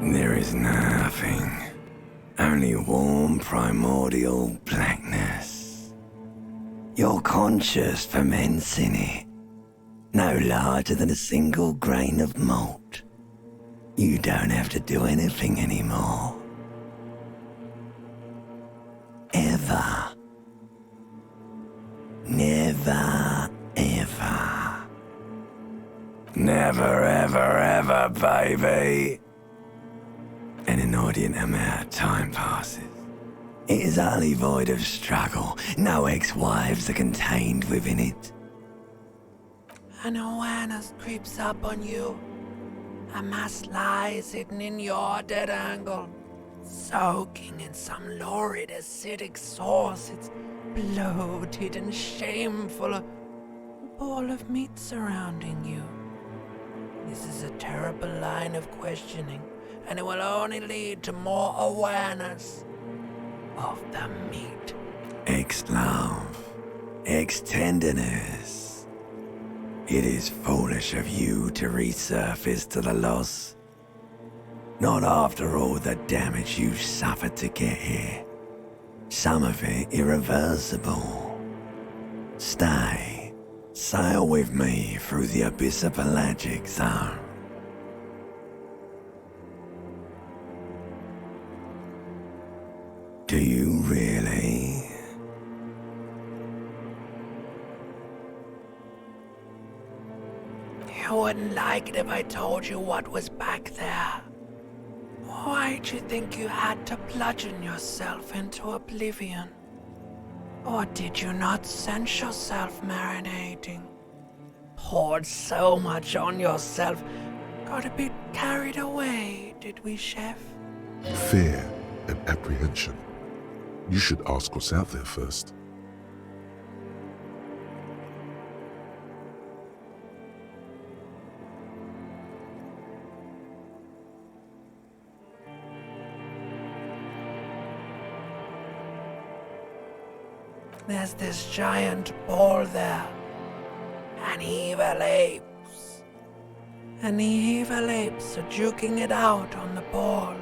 There is nothing. Only warm primordial blackness. Your conscious ferments in it. No larger than a single grain of malt. You don't have to do anything anymore. Ever. Never, ever. Never, ever, ever, baby. An inordinate amount of time passes. It is utterly void of struggle. No ex-wives are contained within it. An awareness creeps up on you. A mass lies hidden in your dead angle, soaking in some lurid acidic sauce. It's bloated and shameful, a ball of meat surrounding you. This is a terrible line of questioning, and it will only lead to more awareness of the meat. Ex-love, ex-tenderness. It is foolish of you to resurface to the loss. Not after all the damage you've suffered to get here. Some of it irreversible. Stay. Sail with me through the abyssopelagic zone. Do you really? You wouldn't like it if I told you what was back there. Why'd you think you had to bludgeon yourself into oblivion? Or did you not sense yourself marinating? Poured so much on yourself, got a bit carried away, did we, Chef? Fear and apprehension. You should ask what's out there first. There's this giant ball there. An evil apes. And the evil apes are juking it out on the ball.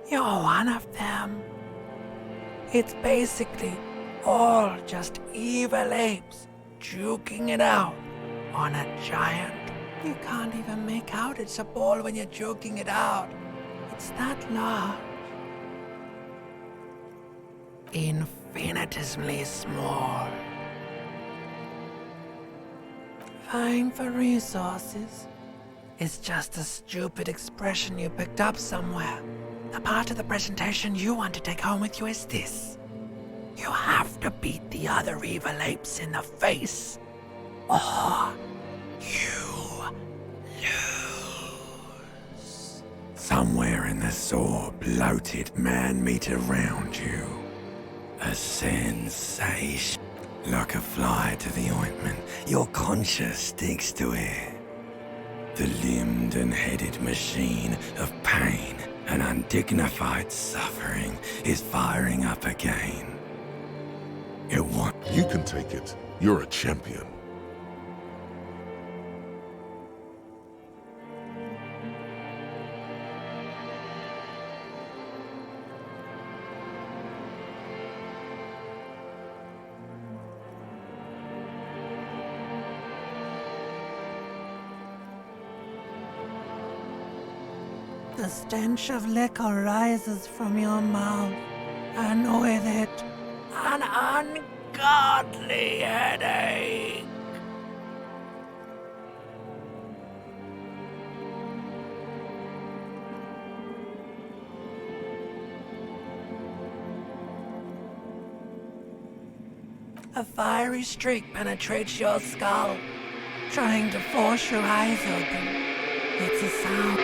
You're one of them. It's basically all just evil apes juking it out on a giant. You can't even make out it's a ball when you're juking it out. It's that large. Infinitesimally small. Vying for resources is just a stupid expression you picked up somewhere. The part of the presentation you want to take home with you is this. You have to beat the other evil apes in the face, or you lose. Somewhere in the sore, bloated man-meat around you. A sensation. Like a fly to the ointment, your conscience sticks to it. The limbed and headed machine of pain and undignified suffering is firing up again. It wants. You can take it. You're a champion. The stench of liquor rises from your mouth, and with it, an ungodly headache. A fiery streak penetrates your skull, trying to force your eyes open. It's a sound.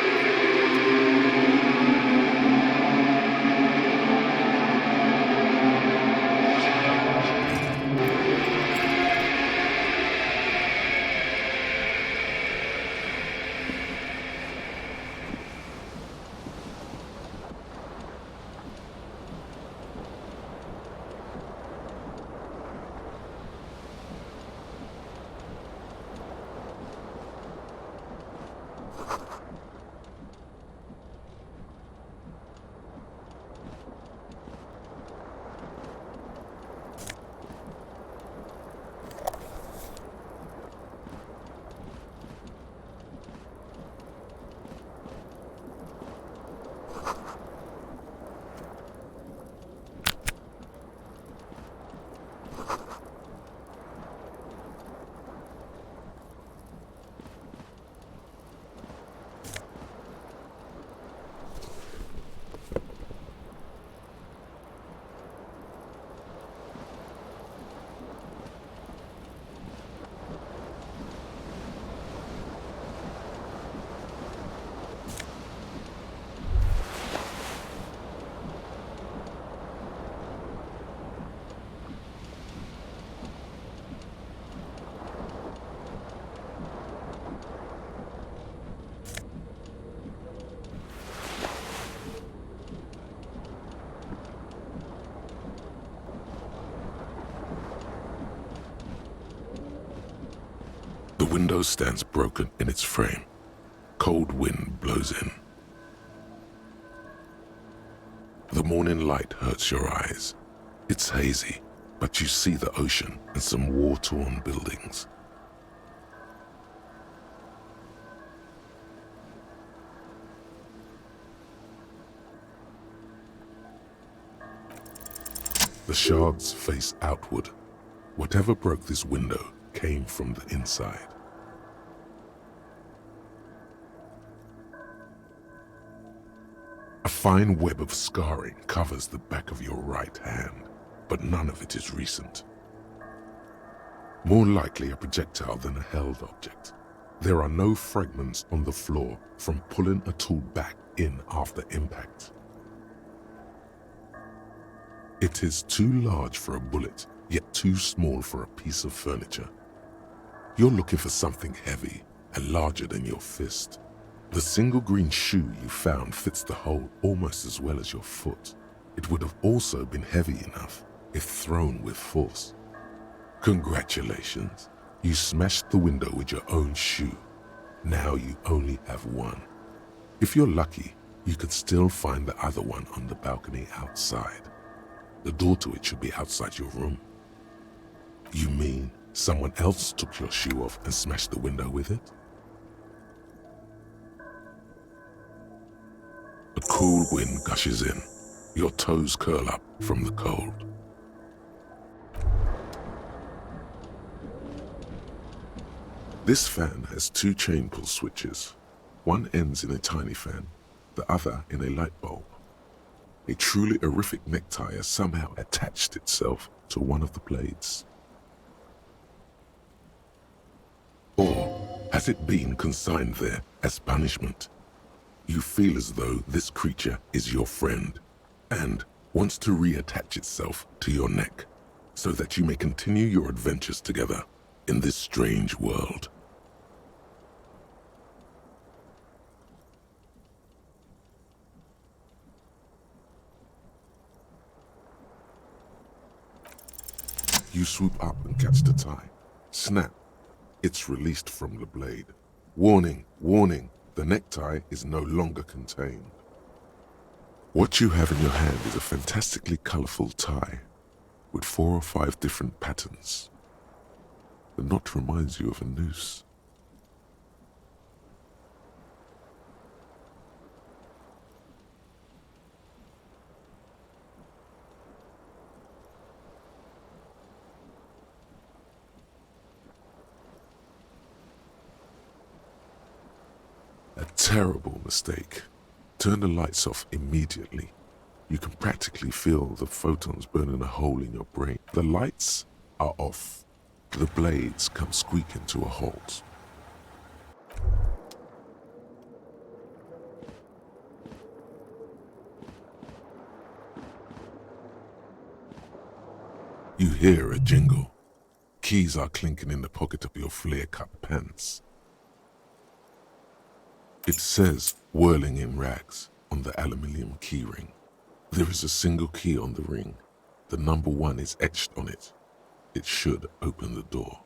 The window stands broken in its frame. Cold wind blows in. The morning light hurts your eyes. It's hazy, but you see the ocean and some war-torn buildings. The shards face outward. Whatever broke this window came from the inside. A fine web of scarring covers the back of your right hand, but none of it is recent. More likely a projectile than a held object. There are no fragments on the floor from pulling a tool back in after impact. It is too large for a bullet, yet too small for a piece of furniture. You're looking for something heavy and larger than your fist. The single green shoe you found fits the hole almost as well as your foot. It would have also been heavy enough if thrown with force. Congratulations, you smashed the window with your own shoe. Now you only have one. If you're lucky, you could still find the other one on the balcony outside. The door to it should be outside your room. You mean someone else took your shoe off and smashed the window with it? A cool wind gushes in. Your toes curl up from the cold. This fan has two chain pull switches. One ends in a tiny fan, the other in a light bulb. A truly horrific necktie has somehow attached itself to one of the blades. Or has it been consigned there as punishment? You feel as though this creature is your friend and wants to reattach itself to your neck so that you may continue your adventures together in this strange world. You swoop up and catch the tie. Snap. It's released from the blade. Warning, warning, the necktie is no longer contained. What you have in your hand is a fantastically colorful tie with 4 or 5 different patterns. The knot reminds you of a noose. A terrible mistake. Turn the lights off immediately. You can practically feel the photons burning a hole in your brain. The lights are off. The blades come squeaking to a halt. You hear a jingle. Keys are clinking in the pocket of your flare-cut pants. It says, whirling in rags, on the aluminium keyring. There is a single key on the ring. The number 1 is etched on it. It should open the door.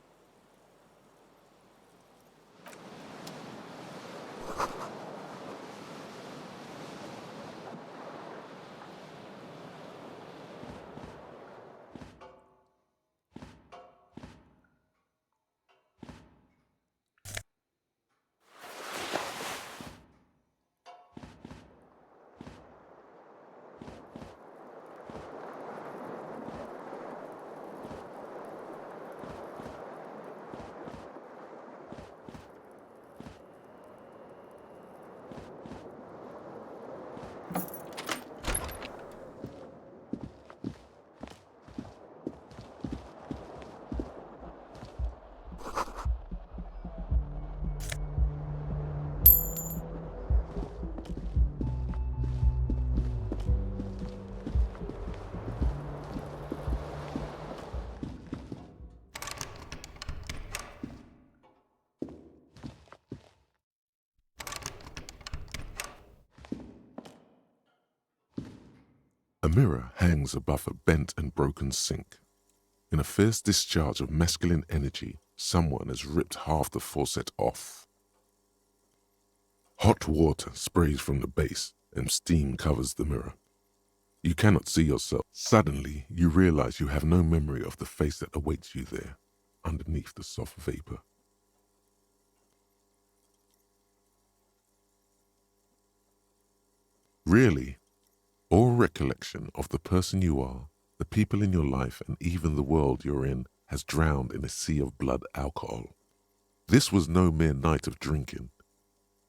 A mirror hangs above a bent and broken sink. In a fierce discharge of masculine energy, someone has ripped half the faucet off. Hot water sprays from the base and steam covers the mirror. You cannot see yourself. Suddenly, you realize you have no memory of the face that awaits you there, underneath the soft vapor. Really, all recollection of the person you are, the people in your life, and even the world you're in has drowned in a sea of blood alcohol. This was no mere night of drinking.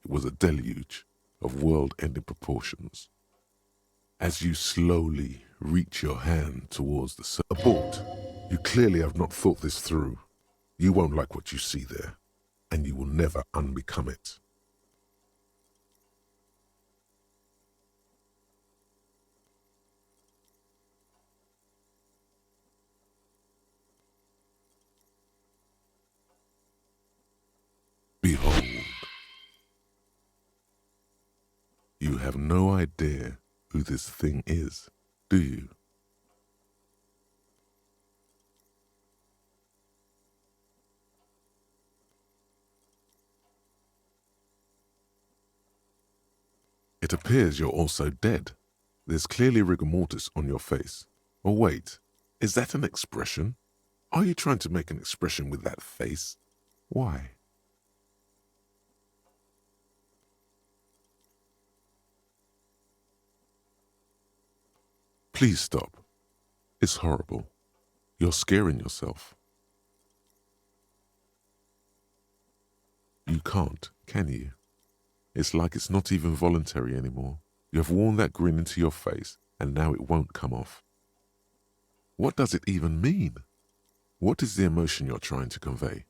It was a deluge of world-ending proportions. As you slowly reach your hand towards the abort, you clearly have not thought this through. You won't like what you see there, and you will never unbecome it. Behold, you have no idea who this thing is, do you? It appears you're also dead. There's clearly rigor mortis on your face. Oh wait, is that an expression? Are you trying to make an expression with that face? Why? Please stop. It's horrible. You're scaring yourself. You can't, can you? It's like it's not even voluntary anymore. You have worn that grin into your face, and now it won't come off. What does it even mean? What is the emotion you're trying to convey?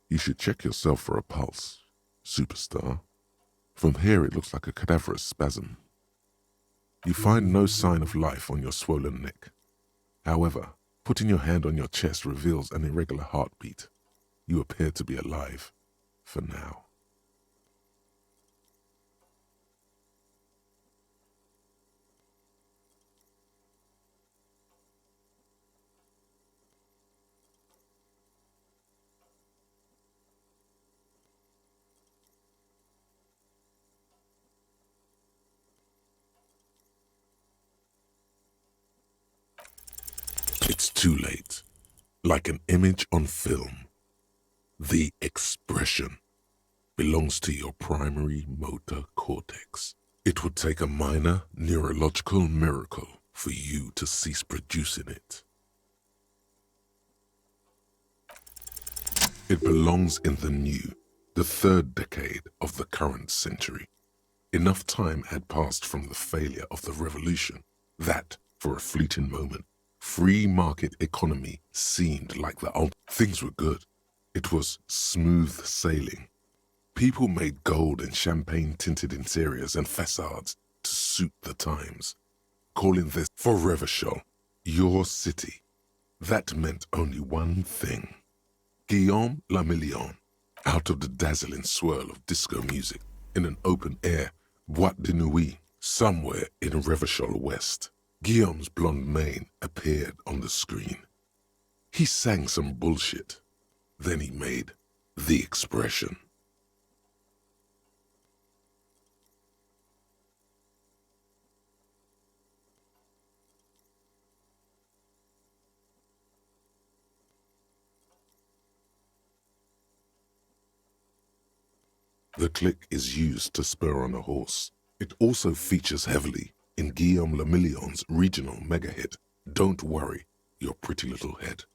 You should check yourself for a pulse, superstar. From here it looks like a cadaverous spasm. You find no sign of life on your swollen neck. However, putting your hand on your chest reveals an irregular heartbeat. You appear to be alive, for now. It's too late. Like an image on film. The expression belongs to your primary motor cortex. It would take a minor neurological miracle for you to cease producing it. It belongs in the third decade of the current century. Enough time had passed from the failure of the revolution that, for a fleeting moment, free market economy seemed like the ultimate. Things were good. It was smooth sailing. People made gold and champagne-tinted interiors and facades to suit the times, calling this for Revachol, your city. That meant only one thing. Guillaume Lamillion, out of the dazzling swirl of disco music, in an open-air boîte de nuit somewhere in Revachol West. Guillaume's blonde mane appeared on the screen. He sang some bullshit. Then he made the expression. The click is used to spur on a horse. It also features heavily in Guillaume Lamillion's regional mega hit, Don't Worry, Your Pretty Little Head.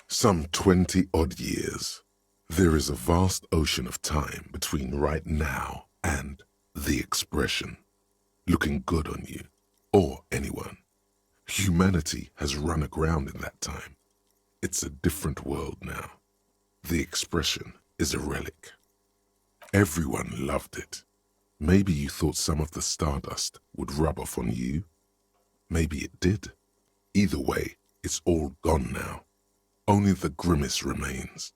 Some 20-odd years. There is a vast ocean of time between right now and the expression. Looking good on you, or anyone. Humanity has run aground in that time. It's a different world now. The expression is a relic. Everyone loved it. Maybe you thought some of the stardust would rub off on you. Maybe it did. Either way, it's all gone now. Only the grimace remains.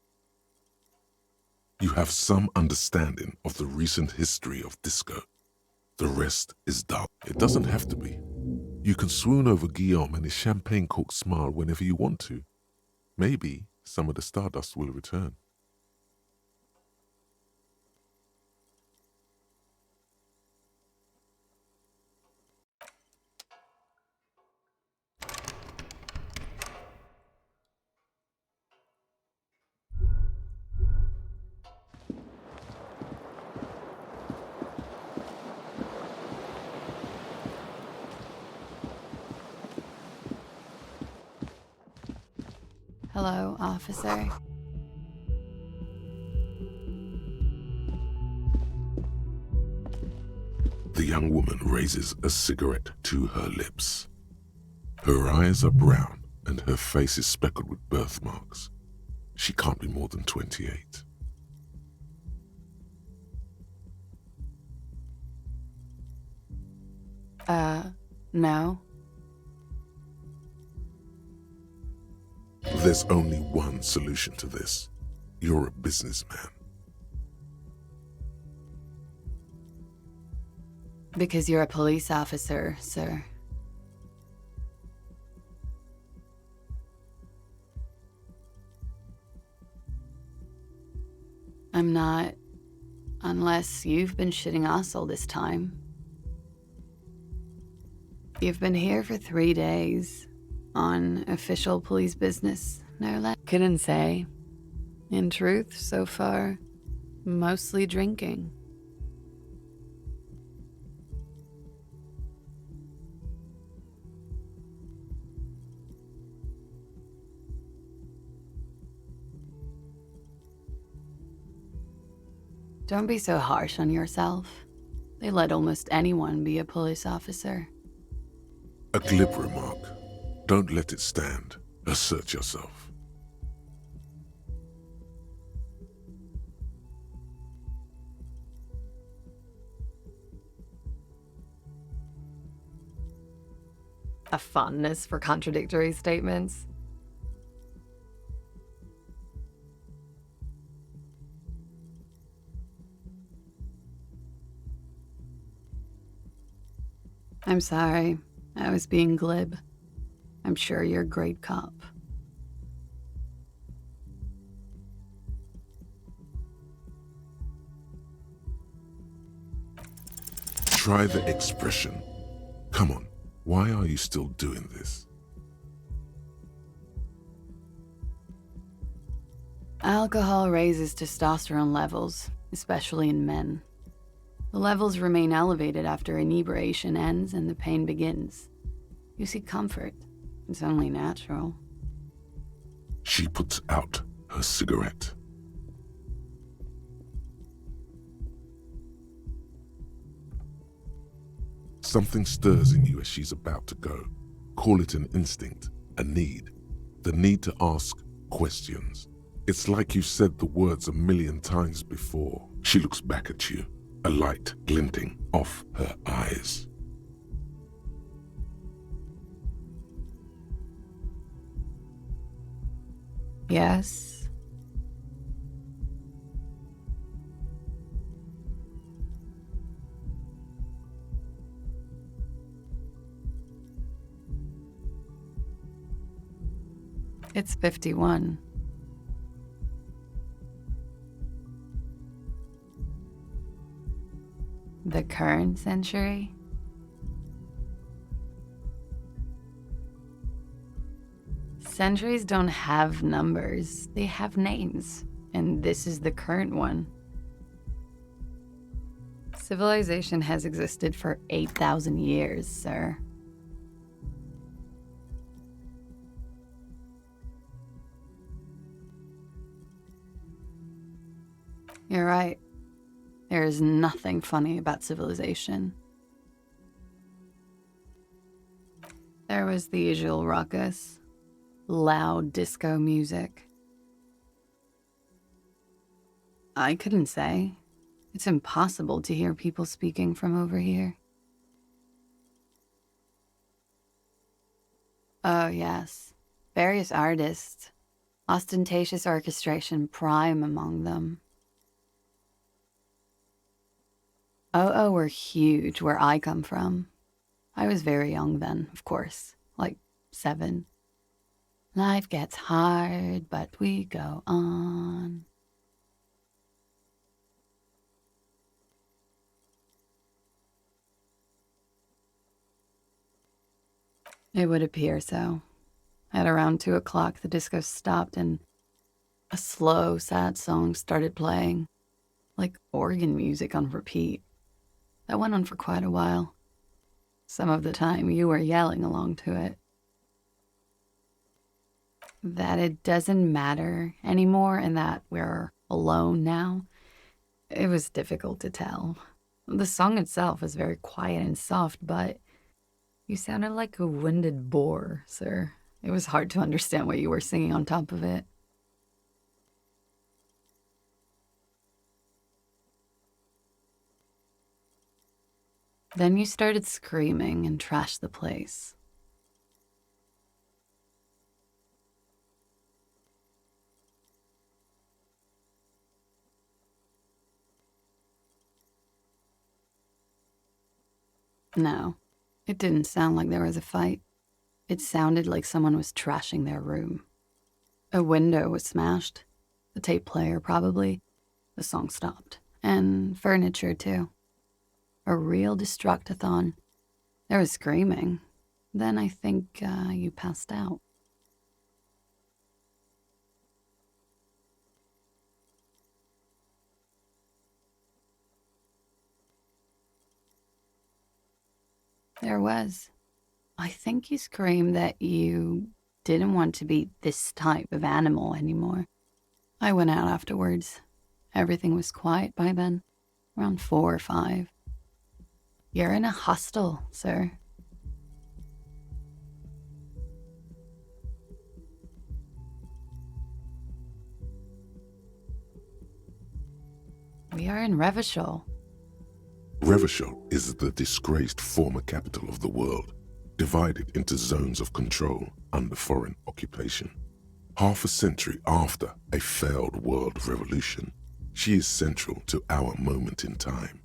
You have some understanding of the recent history of disco. The rest is dull. It doesn't have to be. You can swoon over Guillaume and his champagne-corked smile whenever you want to. Maybe some of the stardust will return. Hello, officer. The young woman raises a cigarette to her lips. Her eyes are brown and her face is speckled with birthmarks. She can't be more than 28. No. There's only one solution to this. You're a businessman. Because you're a police officer, sir. I'm not, unless you've been shitting us all this time. You've been here for 3 days, on official police business, no less. Couldn't say. In truth, so far, mostly drinking. Don't be so harsh on yourself. They let almost anyone be a police officer. A glib remark. Don't let it stand. Assert yourself. A fondness for contradictory statements. I'm sorry. I was being glib. I'm sure you're a great cop. Try the expression. Come on, why are you still doing this? Alcohol raises testosterone levels, especially in men. The levels remain elevated after inebriation ends and the pain begins. You seek comfort. It's only natural. She puts out her cigarette. Something stirs in you as she's about to go. Call it an instinct, a need. The need to ask questions. It's like you've said the words 1,000,000 times before. She looks back at you, a light glinting off her eyes. Yes. It's 51. The current century? Centuries don't have numbers, they have names, and this is the current one. Civilization has existed for 8,000 years, sir. You're right. There is nothing funny about civilization. There was the usual ruckus. Loud disco music. I couldn't say. It's impossible to hear people speaking from over here. Oh, yes. Various artists. Ostentatious orchestration prime among them. Oh, were huge where I come from. I was very young then, of course, like 7. Life gets hard, but we go on. It would appear so. At around 2 o'clock, the disco stopped and a slow, sad song started playing, like organ music on repeat. That went on for quite a while. Some of the time, you were yelling along to it. That it doesn't matter anymore and that we're alone now, it was difficult to tell. The song itself was very quiet and soft, but you sounded like a winded boar, sir. It was hard to understand what you were singing on top of it. Then you started screaming and trashed the place. No, it didn't sound like there was a fight. It sounded like someone was trashing their room. A window was smashed. The tape player, probably. The song stopped. And furniture, too. A real destructathon. There was screaming. Then I think you passed out. There was. I think you screamed that you didn't want to be this type of animal anymore. I went out afterwards. Everything was quiet by then, around 4 or 5. You're in a hostel, sir. We are in Revachol. Revachol is the disgraced former capital of the world, divided into zones of control under foreign occupation. Half a century after a failed world revolution, she is central to our moment in time.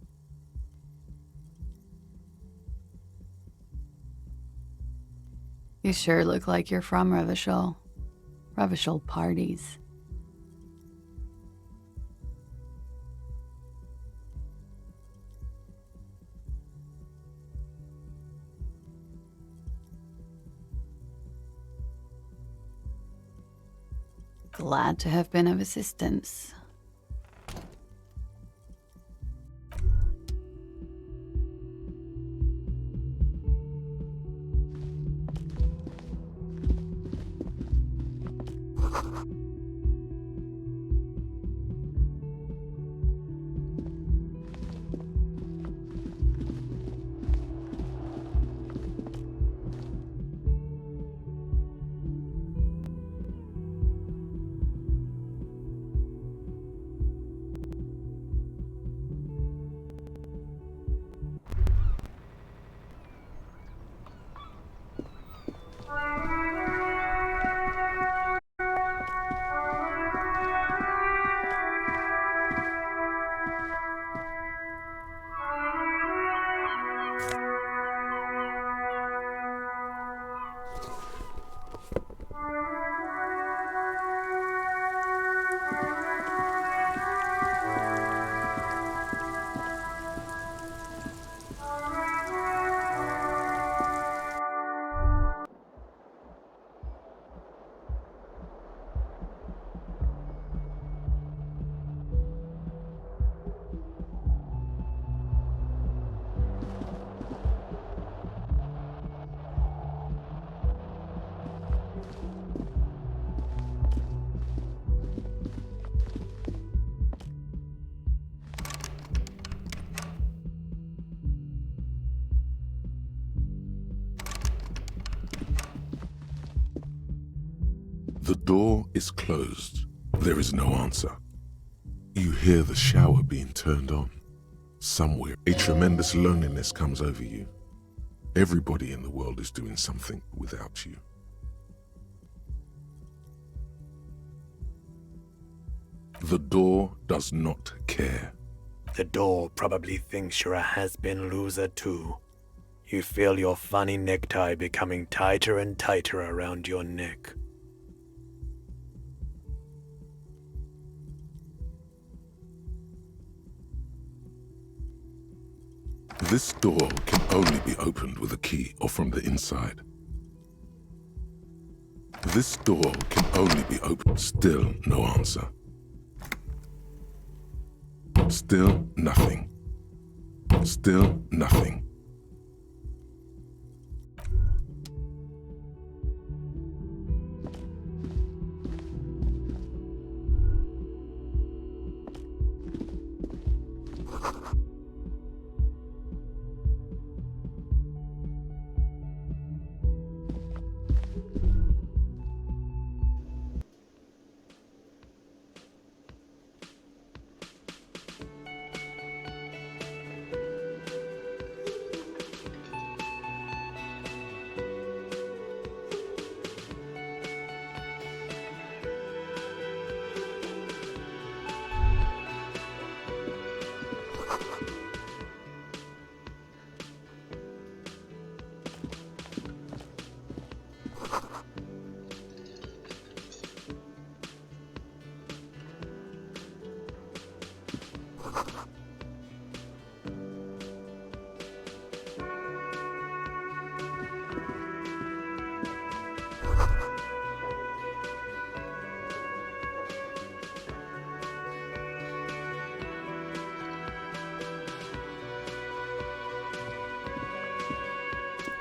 You sure look like you're from Revachol. Revachol parties. Glad to have been of assistance. The door is closed. There is no answer. You hear the shower being turned on. Somewhere, a tremendous loneliness comes over you. Everybody in the world is doing something without you. The door does not care. The door probably thinks you're a has-been loser too. You feel your funny necktie becoming tighter and tighter around your neck. This door can only be opened with a key or from the inside. This door can only be opened. Still no answer. Still nothing. Still nothing.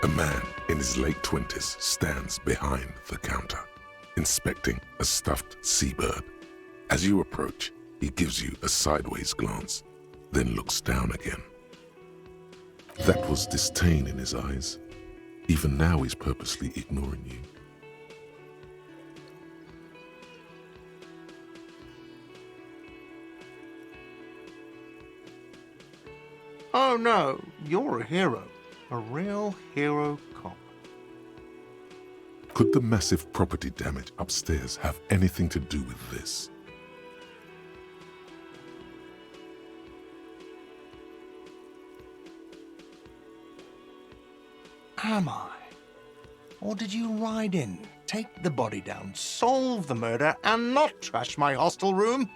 A man in his late 20s stands behind the counter, inspecting a stuffed seabird. As you approach, he gives you a sideways glance, then looks down again. That was disdain in his eyes. Even now he's purposely ignoring you. Oh no, you're a hero. A real hero cop. Could the massive property damage upstairs have anything to do with this? Am I? Or did you ride in, take the body down, solve the murder, and not trash my hostel room?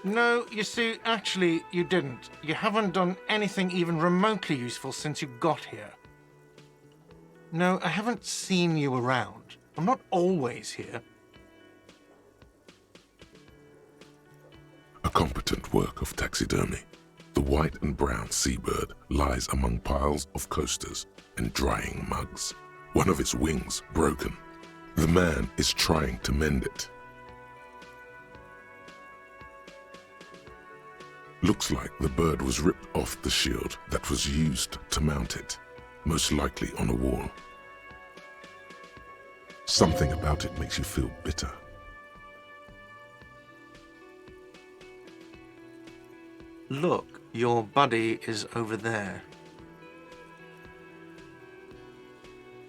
No, you see, actually, you didn't. You haven't done anything even remotely useful since you got here. No, I haven't seen you around. I'm not always here. A competent work of taxidermy. The white and brown seabird lies among piles of coasters and drying mugs. One of its wings broken. The man is trying to mend it. Looks like the bird was ripped off the shield that was used to mount it, most likely on a wall. Something about it makes you feel bitter. Look, your buddy is over there.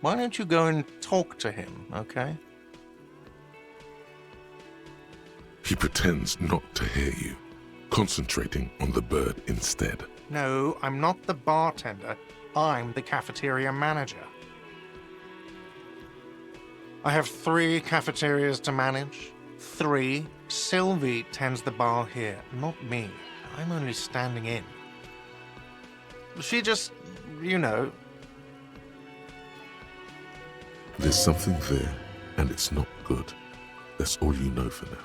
Why don't you go and talk to him, okay? He pretends not to hear you, concentrating on the bird instead. No, I'm not the bartender. I'm the cafeteria manager. I have 3 cafeterias to manage. 3. Sylvie tends the bar here, not me. I'm only standing in. She just, you know. There's something there, and it's not good. That's all you know for now.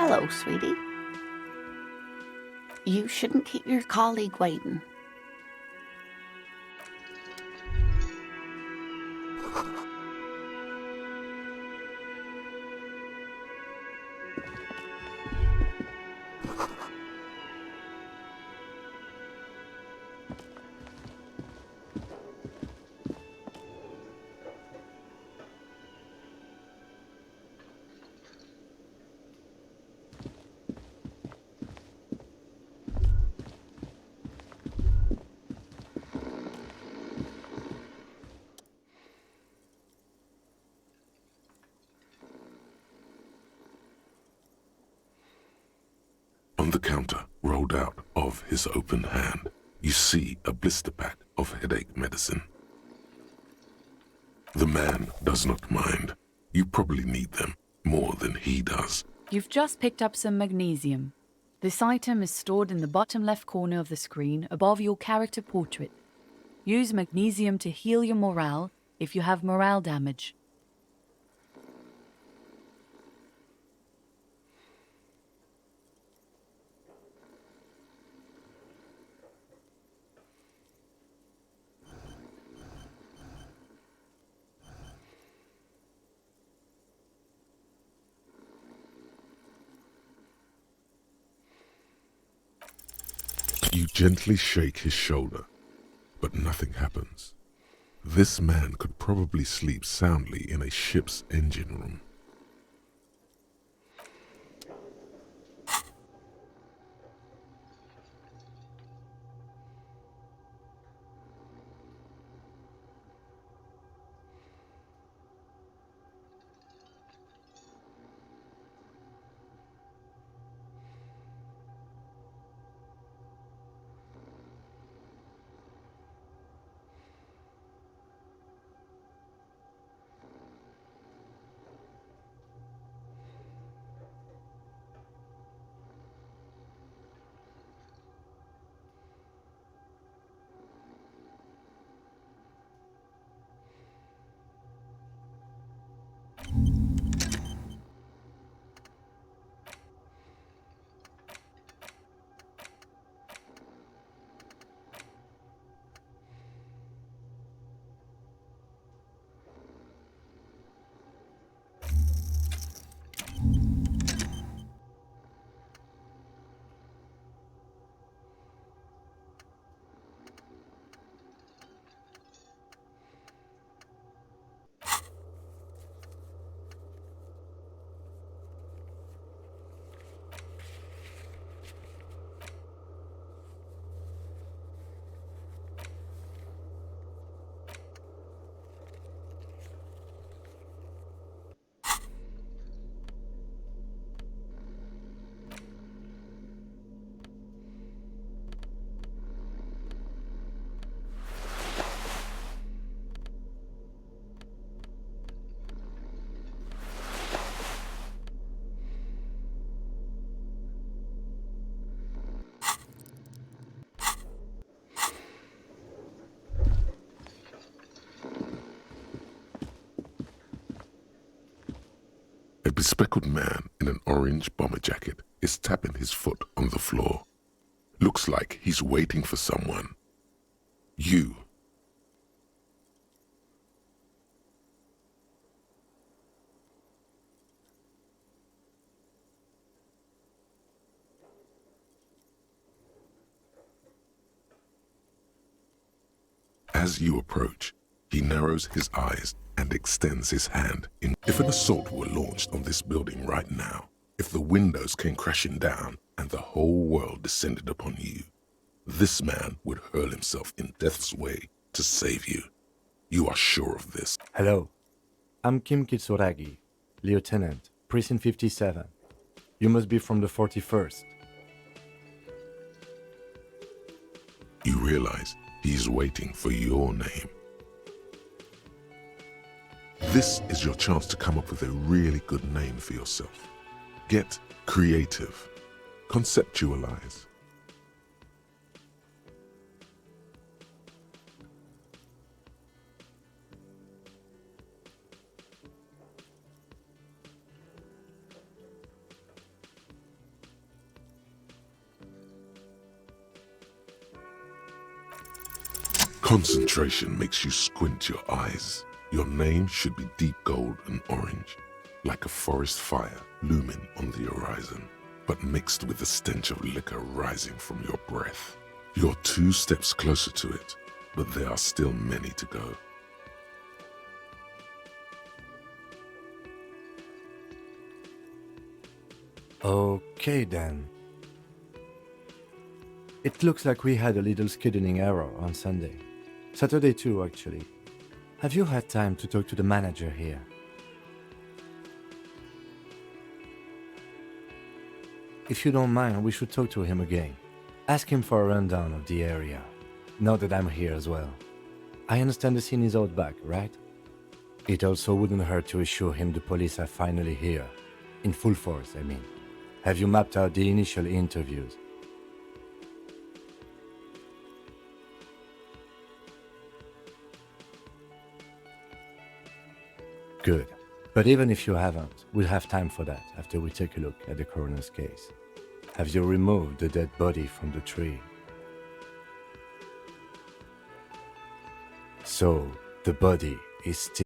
Hello, sweetie. You shouldn't keep your colleague waiting. On the counter, rolled out of his open hand, you see a blister pack of headache medicine. The man does not mind. You probably need them more than he does. You've just picked up some magnesium. This item is stored in the bottom left corner of the screen above your character portrait. Use magnesium to heal your morale if you have morale damage. You gently shake his shoulder, but nothing happens. This man could probably sleep soundly in a ship's engine room. A bespectacled man in an orange bomber jacket is tapping his foot on the floor. Looks like he's waiting for someone. You. As you approach, he narrows his eyes and extends his hand. If an assault were launched on this building right now, if the windows came crashing down and the whole world descended upon you, this man would hurl himself in death's way to save you. You are sure of this. Hello, I'm Kim Kitsuragi, Lieutenant, Precinct 57. You must be from the 41st. You realize he is waiting for your name. This is your chance to come up with a really good name for yourself. Get creative. Conceptualize. Concentration makes you squint your eyes. Your name should be deep gold and orange, like a forest fire looming on the horizon, but mixed with the stench of liquor rising from your breath. You're 2 steps closer to it, but there are still many to go. Okay then. It looks like we had a little scheduling error on Sunday. Saturday too, actually. Have you had time to talk to the manager here? If you don't mind, we should talk to him again. Ask him for a rundown of the area, now that I'm here as well. I understand the scene is out back, right? It also wouldn't hurt to assure him the police are finally here. In full force, I mean. Have you mapped out the initial interviews? Good. But even if you haven't, we'll have time for that after we take a look at the coroner's case. Have you removed the dead body from the tree? So, the body is still...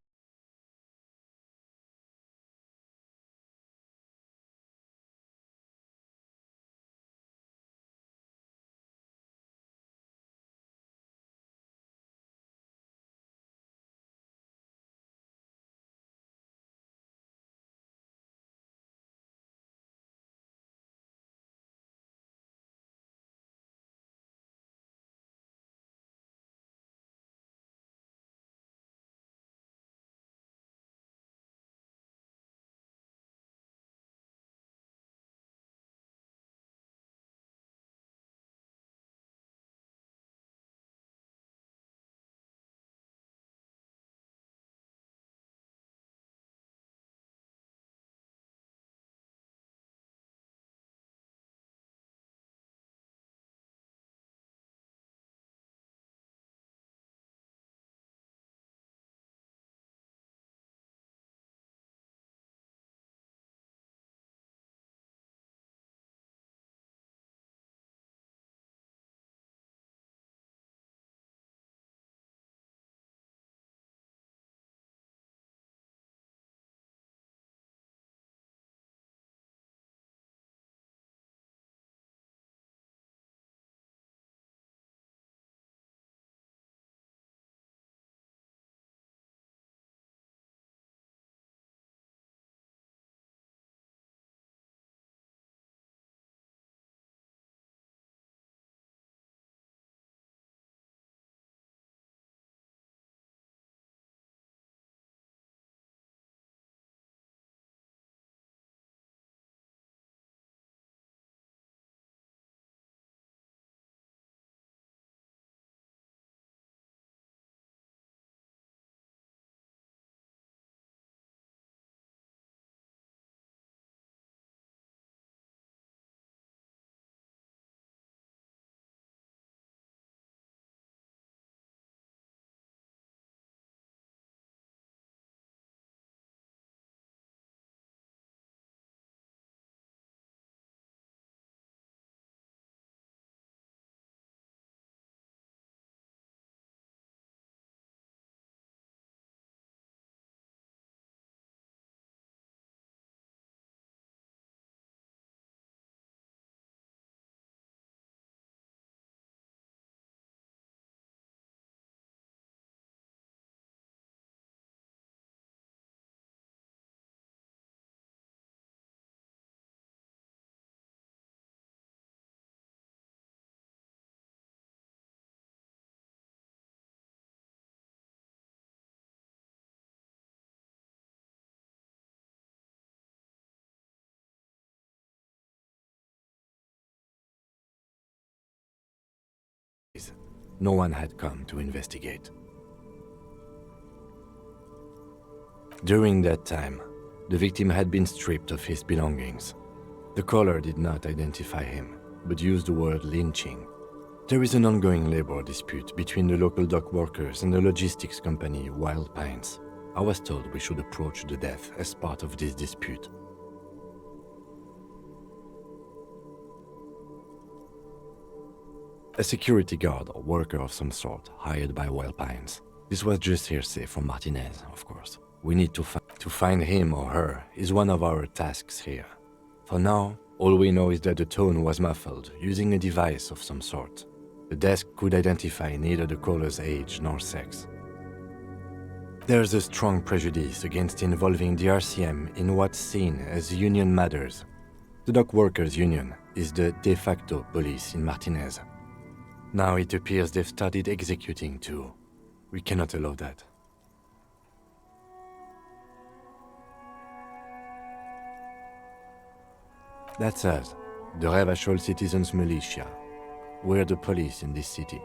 No one had come to investigate. During that time, the victim had been stripped of his belongings. The caller did not identify him, but used the word lynching. There is an ongoing labor dispute between the local dock workers and the logistics company Wild Pines. I was told we should approach the death as part of this dispute. A security guard or worker of some sort, hired by Wildpines. This was just hearsay from Martinez, of course. We need to find him or her is one of our tasks here. For now, all we know is that the tone was muffled, using a device of some sort. The desk could identify neither the caller's age nor sex. There's a strong prejudice against involving the RCM in what's seen as union matters. The dock workers' union is the de facto police in Martinez. Now it appears they've started executing too. We cannot allow that. That's us, the Revachol Citizens Militia. We're the police in this city.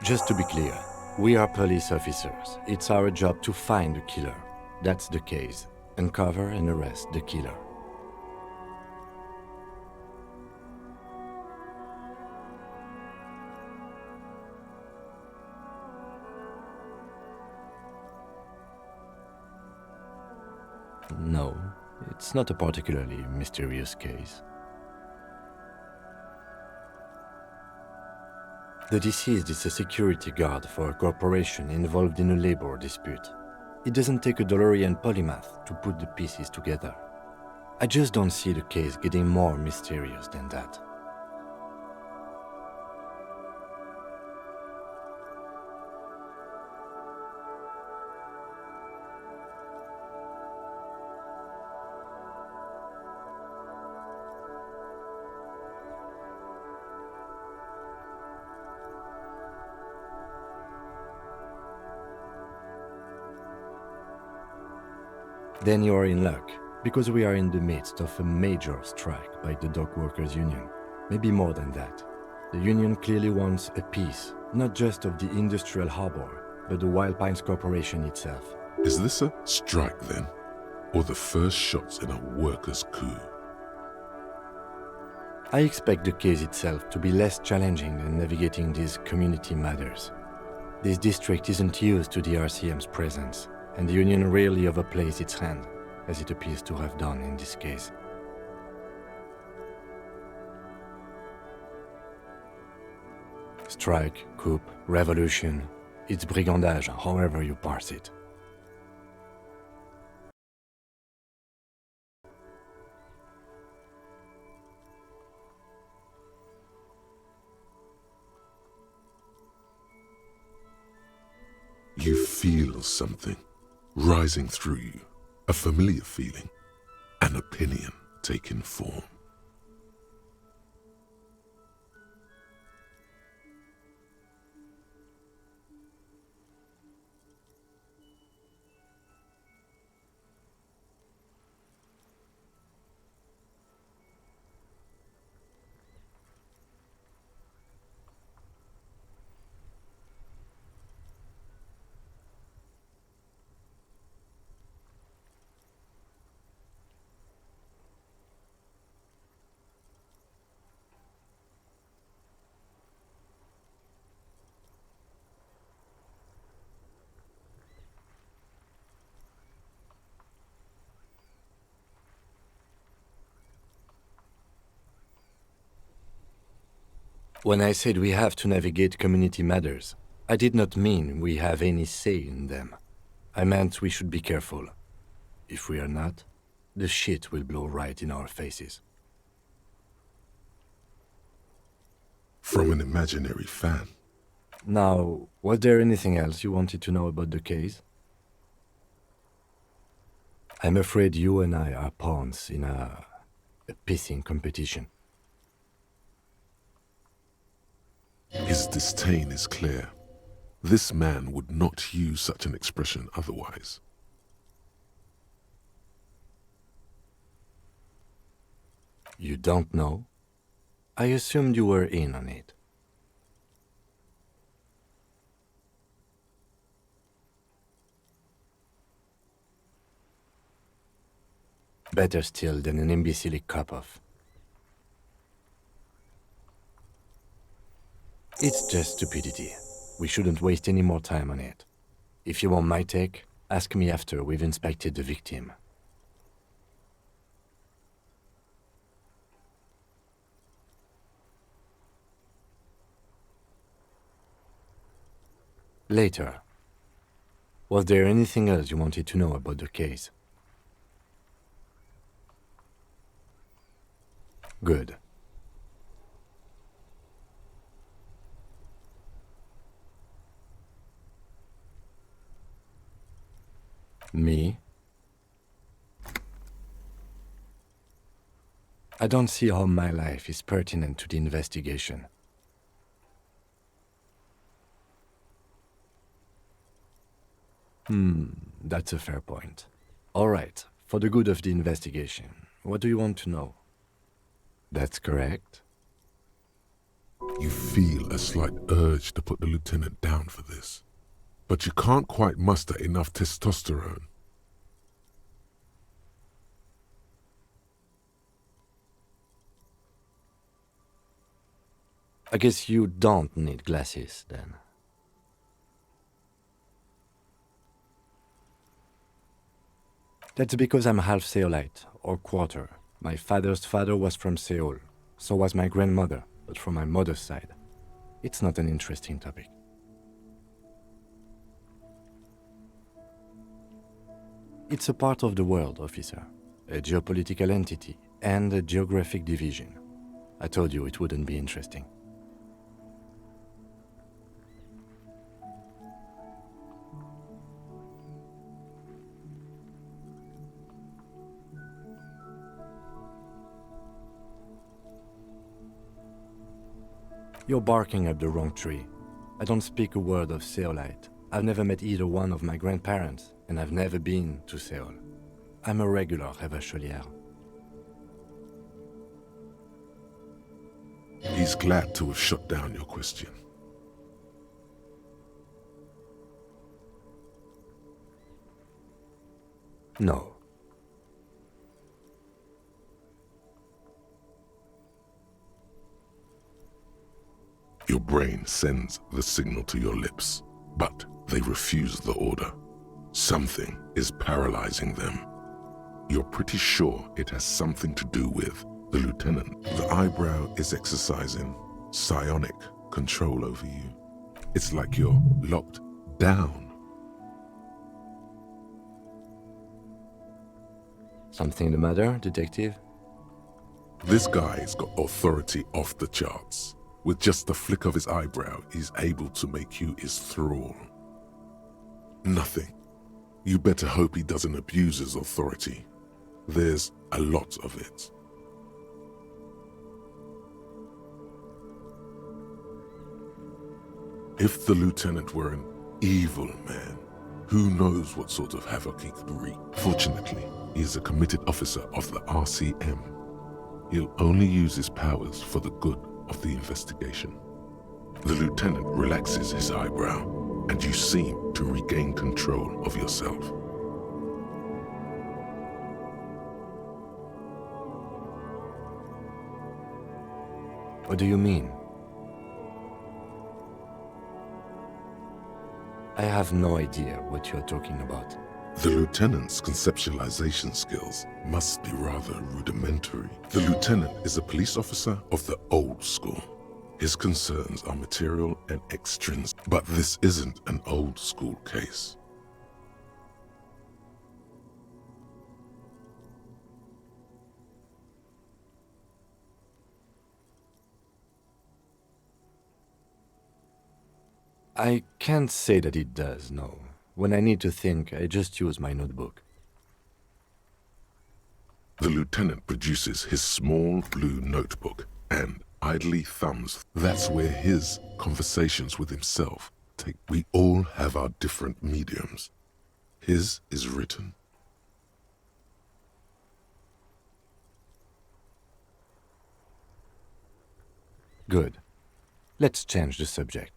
Just to be clear, we are police officers. It's our job to find the killer. That's the case. Uncover and arrest the killer. No, it's not a particularly mysterious case. The deceased is a security guard for a corporation involved in a labor dispute. It doesn't take a DeLorean polymath to put the pieces together. I just don't see the case getting more mysterious than that. Then you are in luck, because we are in the midst of a major strike by the dock workers' union. Maybe more than that. The union clearly wants a piece, not just of the industrial harbor, but the Wild Pines Corporation itself. Is this a strike then? Or the first shots in a workers' coup? I expect the case itself to be less challenging than navigating these community matters. This district isn't used to the RCM's presence, and the union rarely overplays its hand, as it appears to have done in this case. Strike, coup, revolution, it's brigandage, however you parse it. You feel something rising through you, a familiar feeling, an opinion taking form. When I said we have to navigate community matters, I did not mean we have any say in them. I meant we should be careful. If we are not, the shit will blow right in our faces. From an imaginary fan. Now, was there anything else you wanted to know about the case? I'm afraid you and I are pawns in a pissing competition. His disdain is clear. This man would not use such an expression otherwise. You don't know? I assumed you were in on it. Better still than an imbecile cop-off. It's just stupidity. We shouldn't waste any more time on it. If you want my take, ask me after we've inspected the victim. Later. Was there anything else you wanted to know about the case? Good. Me? I don't see how my life is pertinent to the investigation. That's a fair point. All right, for the good of the investigation, what do you want to know? That's correct. You feel a slight urge to put the lieutenant down for this, but you can't quite muster enough testosterone. I guess you don't need glasses, then. That's because I'm half Seolite, or quarter. My father's father was from Seoul. So was my grandmother, but from my mother's side. It's not an interesting topic. It's a part of the world, officer. A geopolitical entity and a geographic division. I told you it wouldn't be interesting. You're barking up the wrong tree. I don't speak a word of Seolite. I've never met either one of my grandparents, and I've never been to Seoul. I'm a regular Rêvacholière. He's glad to have shut down your question. No. Your brain sends the signal to your lips, but they refuse the order. Something is paralyzing them. You're pretty sure it has something to do with the lieutenant. The eyebrow is exercising psionic control over you. It's like you're locked down. Something the matter, detective? This guy's got authority off the charts. With just the flick of his eyebrow, he's able to make you his thrall. Nothing. You better hope he doesn't abuse his authority. There's a lot of it. If the lieutenant were an evil man, who knows what sort of havoc he could wreak. Fortunately, he is a committed officer of the RCM. He'll only use his powers for the good of the investigation. The lieutenant relaxes his eyebrow, and you seem to regain control of yourself. What do you mean? I have no idea what you're talking about. The lieutenant's conceptualization skills must be rather rudimentary. The lieutenant is a police officer of the old school. His concerns are material and extrinsic, but this isn't an old school case. I can't say that it does, no. When I need to think, I just use my notebook. The lieutenant produces his small blue notebook and idly thumbs. That's where his conversations with himself take. We all have our different mediums. His is written. Good. Let's change the subject.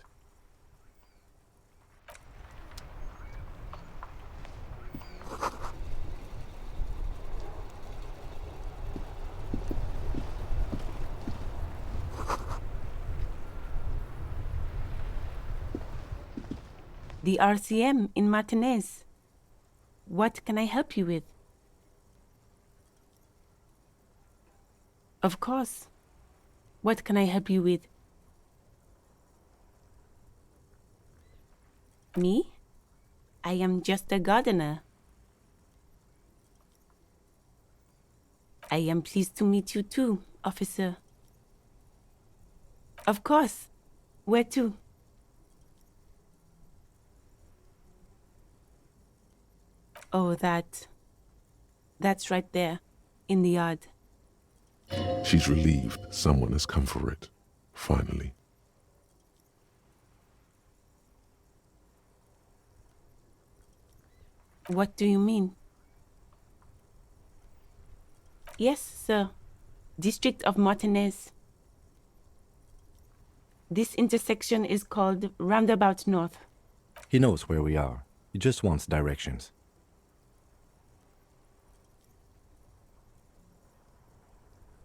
The RCM in Martinez. What can I help you with? Of course. What can I help you with? Me? I am just a gardener. I am pleased to meet you too, officer. Of course. Where to? Oh, that's right there, in the yard. She's relieved someone has come for it, finally. What do you mean? Yes, sir. District of Martinez. This intersection is called Roundabout North. He knows where we are. He just wants directions.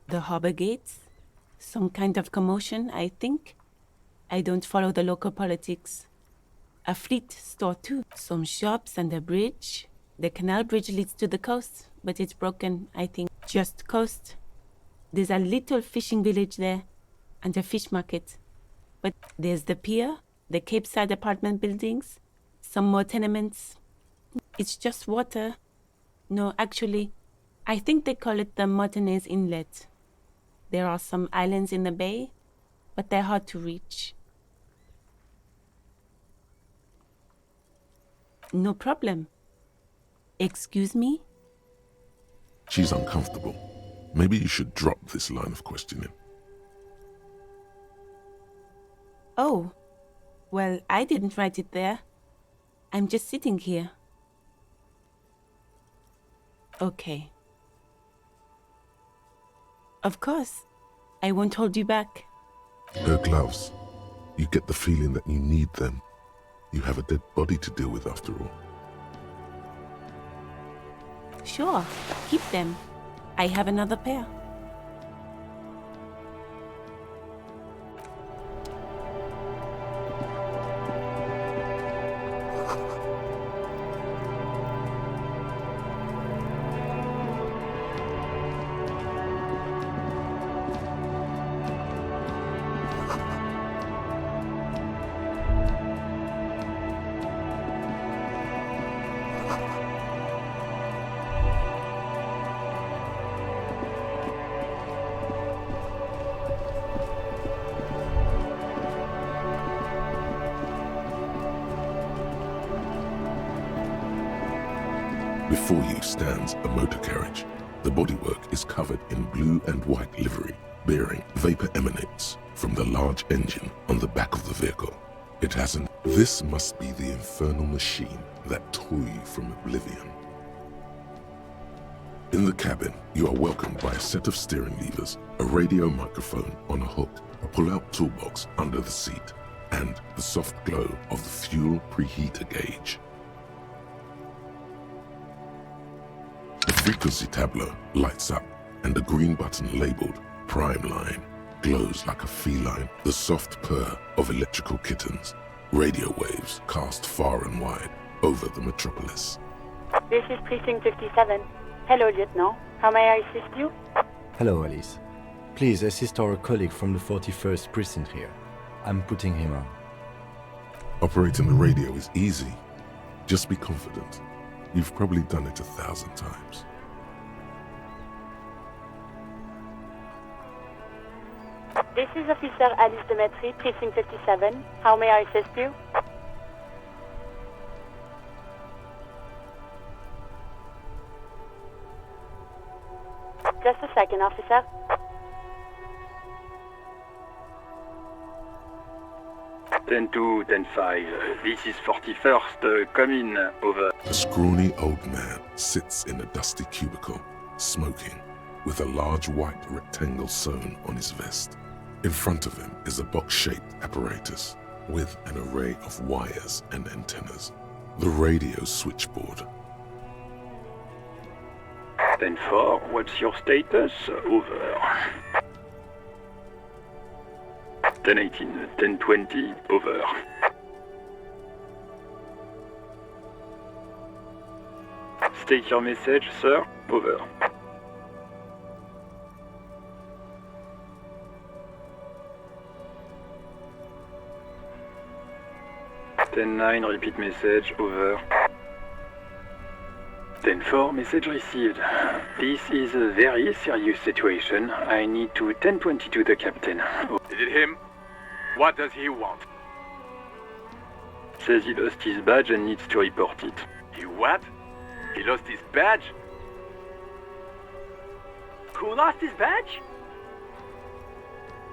The harbor gates? Some kind of commotion, I think. I don't follow the local politics. A fleet store too. Some shops and a bridge. The canal bridge leads to the coast, but it's broken, I think. Just coast. There's a little fishing village there, and a fish market. But there's the pier, the Cape Side apartment buildings, some more tenements. It's just water. No, actually, I think they call it the Martinez Inlet. There are some islands in the bay, but they're hard to reach. No problem. Excuse me? She's uncomfortable. Maybe you should drop this line of questioning. Oh, well, I didn't write it there. I'm just sitting here. Okay. Of course. I won't hold you back. Her gloves. You get the feeling that you need them. You have a dead body to deal with after all. Sure, keep them. I have another pair. Before you stands a motor carriage. The bodywork is covered in blue and white livery, bearing vapor emanates from the large engine on the back of the vehicle. It hasn't. This must be the infernal machine that tore you from oblivion. In the cabin, you are welcomed by a set of steering levers, a radio microphone on a hook, a pull-out toolbox under the seat, and the soft glow of the fuel preheater gauge. The frequency tableau lights up, and a green button labeled Prime Line glows like a feline, the soft purr of electrical kittens. Radio waves cast far and wide over the metropolis. This is Precinct 57. Hello, Lieutenant. How may I assist you? Hello, Alice. Please assist our colleague from the 41st Precinct here. I'm putting him on. Operating the radio is easy. Just be confident. You've probably done it 1,000 times. This is Officer Alice Demetri, Precinct 57. How may I assist you? Just a second, officer. Ten 10-5. This is 41st. Come in. Over. A scrawny old man sits in a dusty cubicle, smoking, with a large white rectangle sewn on his vest. In front of him is a box-shaped apparatus with an array of wires and antennas. The radio switchboard. 10-4. What's your status? Over. 10-18. 10-20. Over. State your message, sir. Over. 10-9, repeat message, over. 10-4, message received. This is a very serious situation. I need to 10-22 the captain. Is it him? What does he want? Says he lost his badge and needs to report it. He what? He lost his badge? Who lost his badge?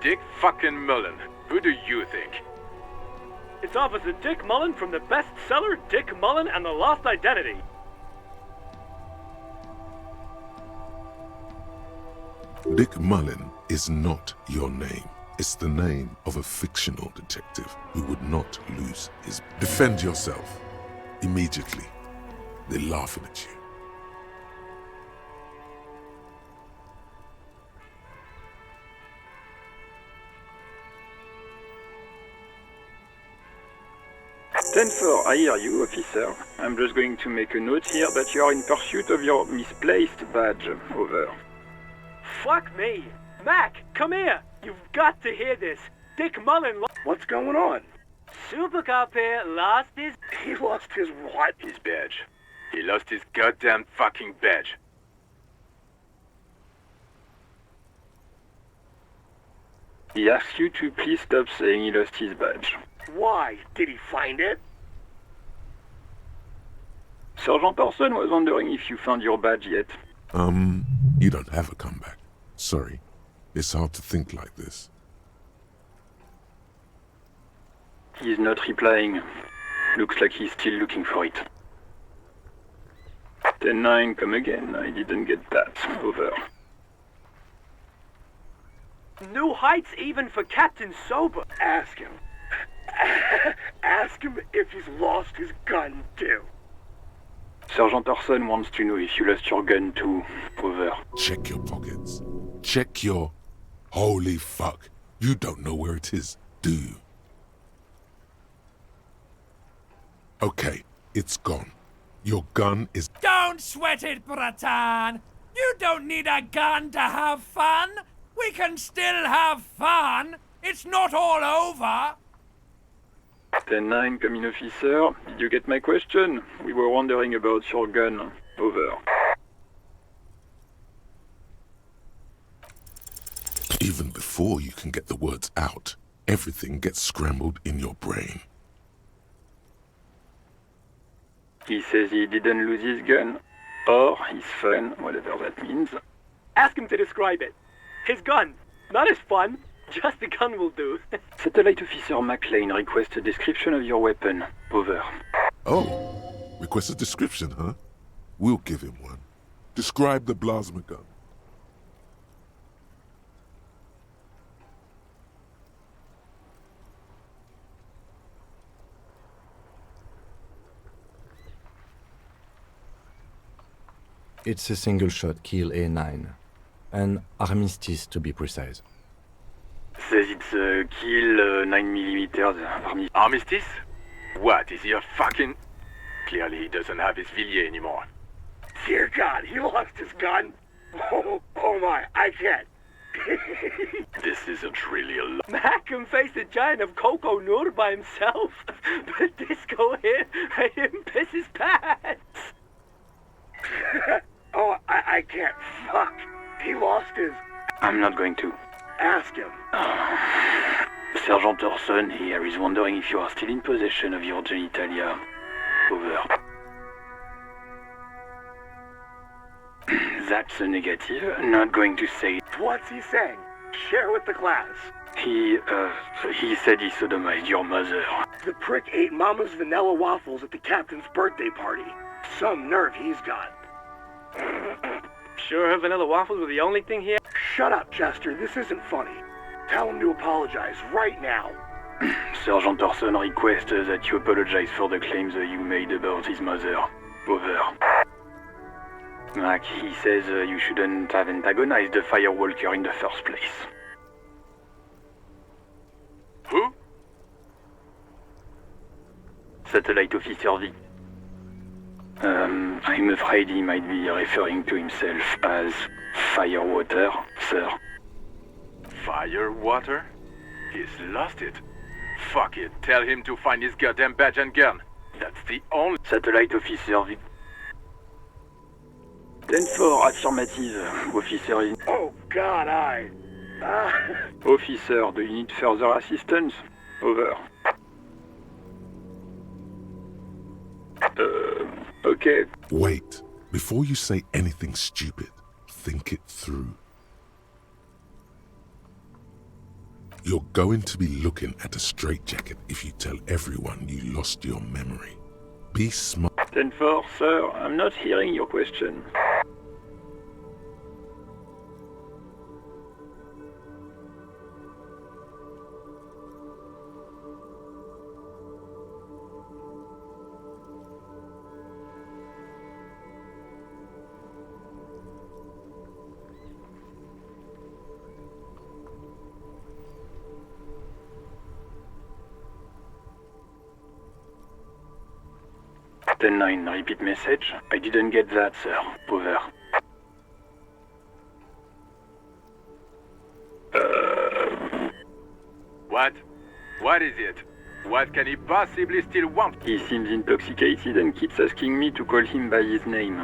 Dick fucking Mullen. Who do you think? It's Officer Dick Mullen from the bestseller Dick Mullen and the Lost Identity. Dick Mullen is not your name. It's the name of a fictional detective who would not lose his... Defend yourself. Immediately. They're laughing at you. I hear you, officer. I'm just going to make a note here that you are in pursuit of your misplaced badge. Over. Fuck me. Mac, come here. You've got to hear this. Dick Mullen What's going on? Super Cop here lost his... He lost his what? His badge. He lost his goddamn fucking badge. He asks you to please stop saying he lost his badge. Why? Did he find it? Sergeant Orson was wondering if you found your badge yet. You don't have a comeback. Sorry. It's hard to think like this. He's not replying. Looks like he's still looking for it. 10-9, come again. I didn't get that. Over. New heights even for Captain Sober. Ask him. Ask him if he's lost his gun, too. Sergeant Orson wants to know if you lost your gun too. Over. Check your pockets. Check your... Holy fuck. You don't know where it is, do you? Okay, it's gone. Your gun is... Don't sweat it, Bratan! You don't need a gun to have fun! We can still have fun! It's not all over! 10-9, come in, officer. Did you get my question? We were wondering about your gun. Over. Even before you can get the words out, everything gets scrambled in your brain. He says he didn't lose his gun. Or his fun, whatever that means. Ask him to describe it. His gun. Not his fun. Just the gun will do. Satellite Officer McLean requests a description of your weapon. Over. Oh, request a description, huh? We'll give him one. Describe the plasma gun. It's a single-shot kill A9. An armistice, to be precise. Says it's a kill 9mm. Armistice? What, is he a fucking... Clearly he doesn't have his Villiers anymore. Dear God, he lost his gun? Oh my, I can't. This isn't really a lot. Mac can face a giant of Coco Nur by himself, but Disco here made him piss his pants. Oh, I can't. Fuck. He lost his... I'm not going to. Ask him. Sergeant Orson here is wondering if you are still in possession of your genitalia. Over. That's a negative. Not going to say. What's he saying? Share with the class. He said he sodomized your mother. The prick ate Mama's vanilla waffles at the captain's birthday party. Some nerve he's got. Sure her vanilla waffles were the only thing here? Shut up, Chester. This isn't funny. Tell him to apologize right now. Sergeant Orson requests that you apologize for the claims you made about his mother. Over. Mac, he says you shouldn't have antagonized the Firewalker in the first place. Who? Satellite Officer V. I'm afraid he might be referring to himself as Firewater, sir. Firewater? He's lost it. Fuck it. Tell him to find his goddamn badge and gun. That's the only... Satellite officer... 10-4, affirmative. Officer... Oh, God, Officer, do you need further assistance? Over. Okay. Wait. Before you say anything stupid, think it through. You're going to be looking at a straitjacket if you tell everyone you lost your memory. Be smart. 10-4, sir, I'm not hearing your question. Ten-9, repeat message. I didn't get that, sir. Over. What? What is it? What can he possibly still want? He seems intoxicated and keeps asking me to call him by his name.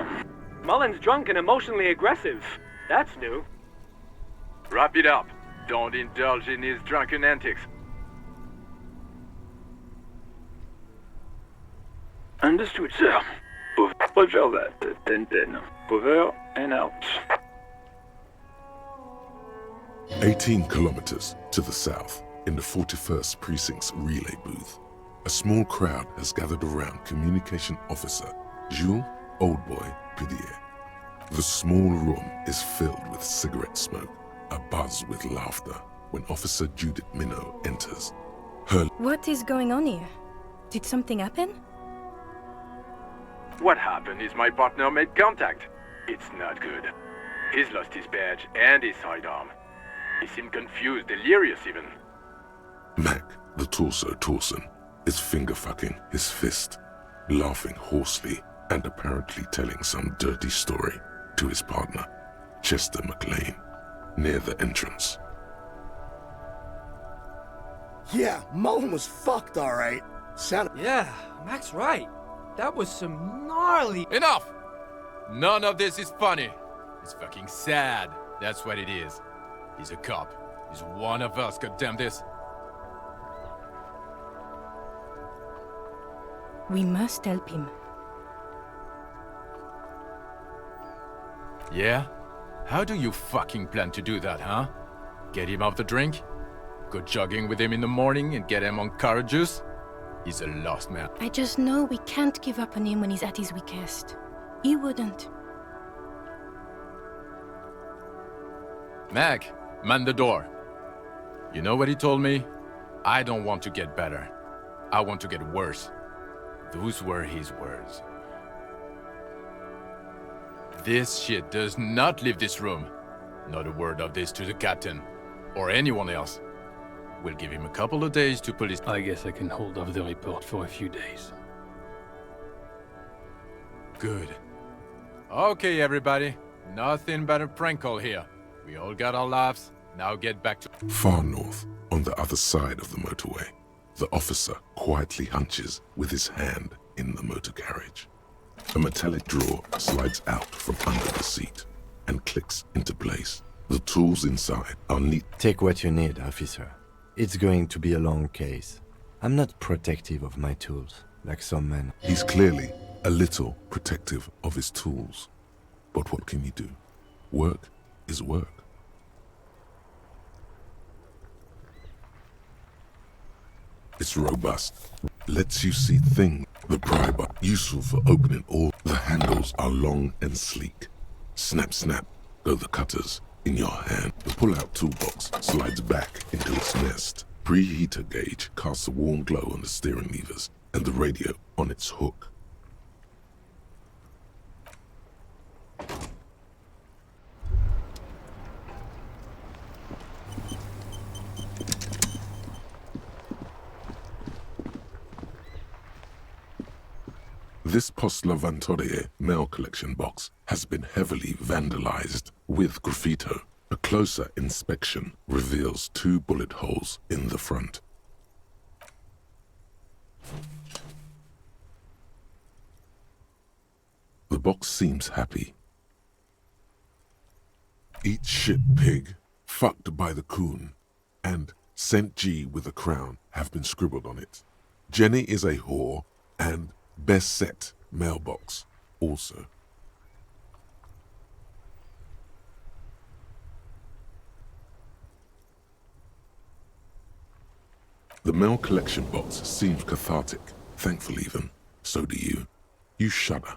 Mullen's drunk and emotionally aggressive. That's new. Wrap it up. Don't indulge in his drunken antics. Understood, sir. Over. Roger that. 10-10. Over and out. 18 kilometers to the south, in the 41st Precinct's relay booth, a small crowd has gathered around Communication Officer Jules Oldboy Pidier. The small room is filled with cigarette smoke, abuzz with laughter, when Officer Judith Minot enters. What is going on here? Did something happen? What happened is my partner made contact. It's not good. He's lost his badge and his sidearm. He seemed confused, delirious even. Mac, the torso Torson, is finger-fucking his fist, laughing hoarsely and apparently telling some dirty story to his partner, Chester McLean, near the entrance. Yeah, Mullen was fucked, alright. Yeah, Mac's right. That was some gnarly... Enough! None of this is funny. It's fucking sad. That's what it is. He's a cop. He's one of us, goddamn this. We must help him. Yeah? How do you fucking plan to do that, huh? Get him off the drink? Go jogging with him in the morning and get him on carrot juice? He's a lost man. I just know we can't give up on him when he's at his weakest. He wouldn't. Mac, man the door. You know what he told me? I don't want to get better. I want to get worse. Those were his words. This shit does not leave this room. Not a word of this to the captain, or anyone else. We'll give him a couple of days to pull his... I guess I can hold off the report for a few days. Good. Okay, everybody. Nothing but a prank call here. We all got our laughs. Now get back to... Far north, on the other side of the motorway, the officer quietly hunches with his hand in the motor carriage. A metallic drawer slides out from under the seat and clicks into place. The tools inside are neat. Take what you need, officer. It's going to be a long case. I'm not protective of my tools, like some men. He's clearly a little protective of his tools. But what can you do? Work is work. It's robust. Lets you see things. The pry bar, useful for opening all. The handles are long and sleek. Snap, snap, go the cutters in your hand. The pull-out toolbox slides back into its nest. Preheater gauge casts a warm glow on the steering levers and the radio on its hook. This Послепохмельные mail collection box has been heavily vandalized with graffito. A closer inspection reveals 2 bullet holes in the front. box seems happy. Eat shit, pig, fucked by the coon, and St. G with a crown have been scribbled on it. Jenny is a whore, and best set mailbox also. The mail collection box seems cathartic, thankful even. So do you. You shudder.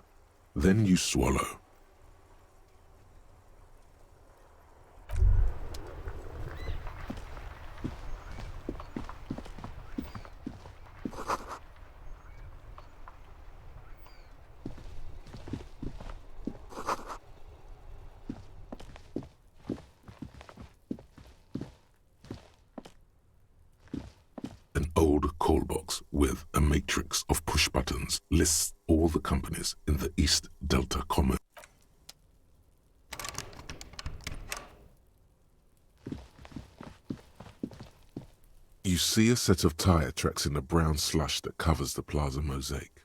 Then you swallow. An old call box with a matrix of push buttons lists all the companies in the East Delta Commerce. You see a set of tire tracks in the brown slush that covers the plaza mosaic.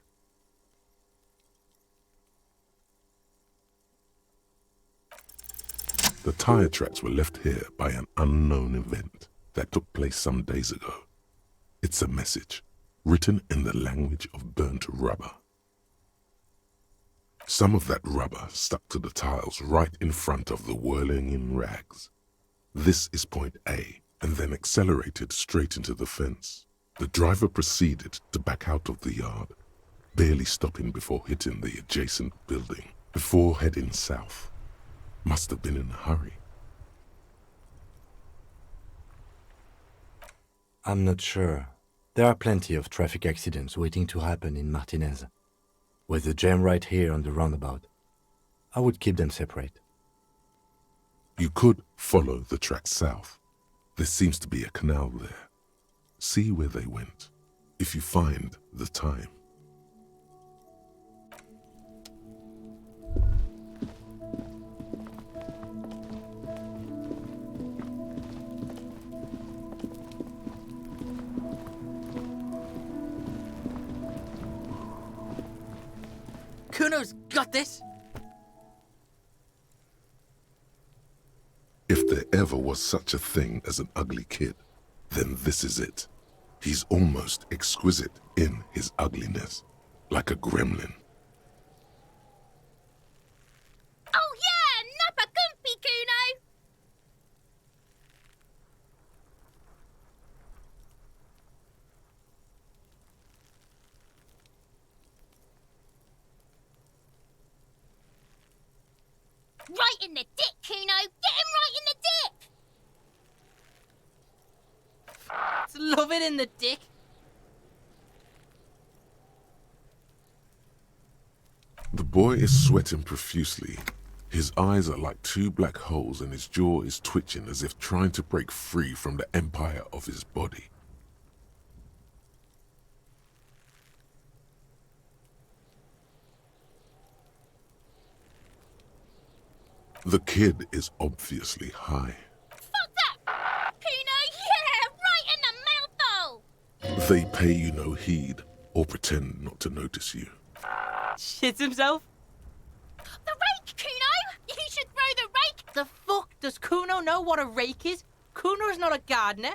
The tire tracks were left here by an unknown event that took place some days ago. It's a message, written in the language of burnt rubber. Some of that rubber stuck to the tiles right in front of the whirling in rags. This is point A, and then accelerated straight into the fence. The driver proceeded to back out of the yard, barely stopping before hitting the adjacent building, before heading south. Must have been in a hurry. I'm not sure. There are plenty of traffic accidents waiting to happen in Martinez. With the jam right here on the roundabout, I would keep them separate. You could follow the track south. There seems to be a canal there. See where they went, if you find the time. Kuno's got this! If there ever was such a thing as an ugly kid, then this is it. He's almost exquisite in his ugliness, like a gremlin. Oh yeah, nappa gumpy, Kuno! Right in the dick, Kuno! Get him right in the dick! Love it in the dick. The boy is sweating profusely. His eyes are like two black holes and his jaw is twitching as if trying to break free from the empire of his body. The kid is obviously high. Fuck that! Kuno, yeah! Right in the mouth hole! They pay you no heed or pretend not to notice you. Shits himself? The rake, Kuno! You should throw the rake! The fuck? Does Kuno know what a rake is? Kuno's not a gardener.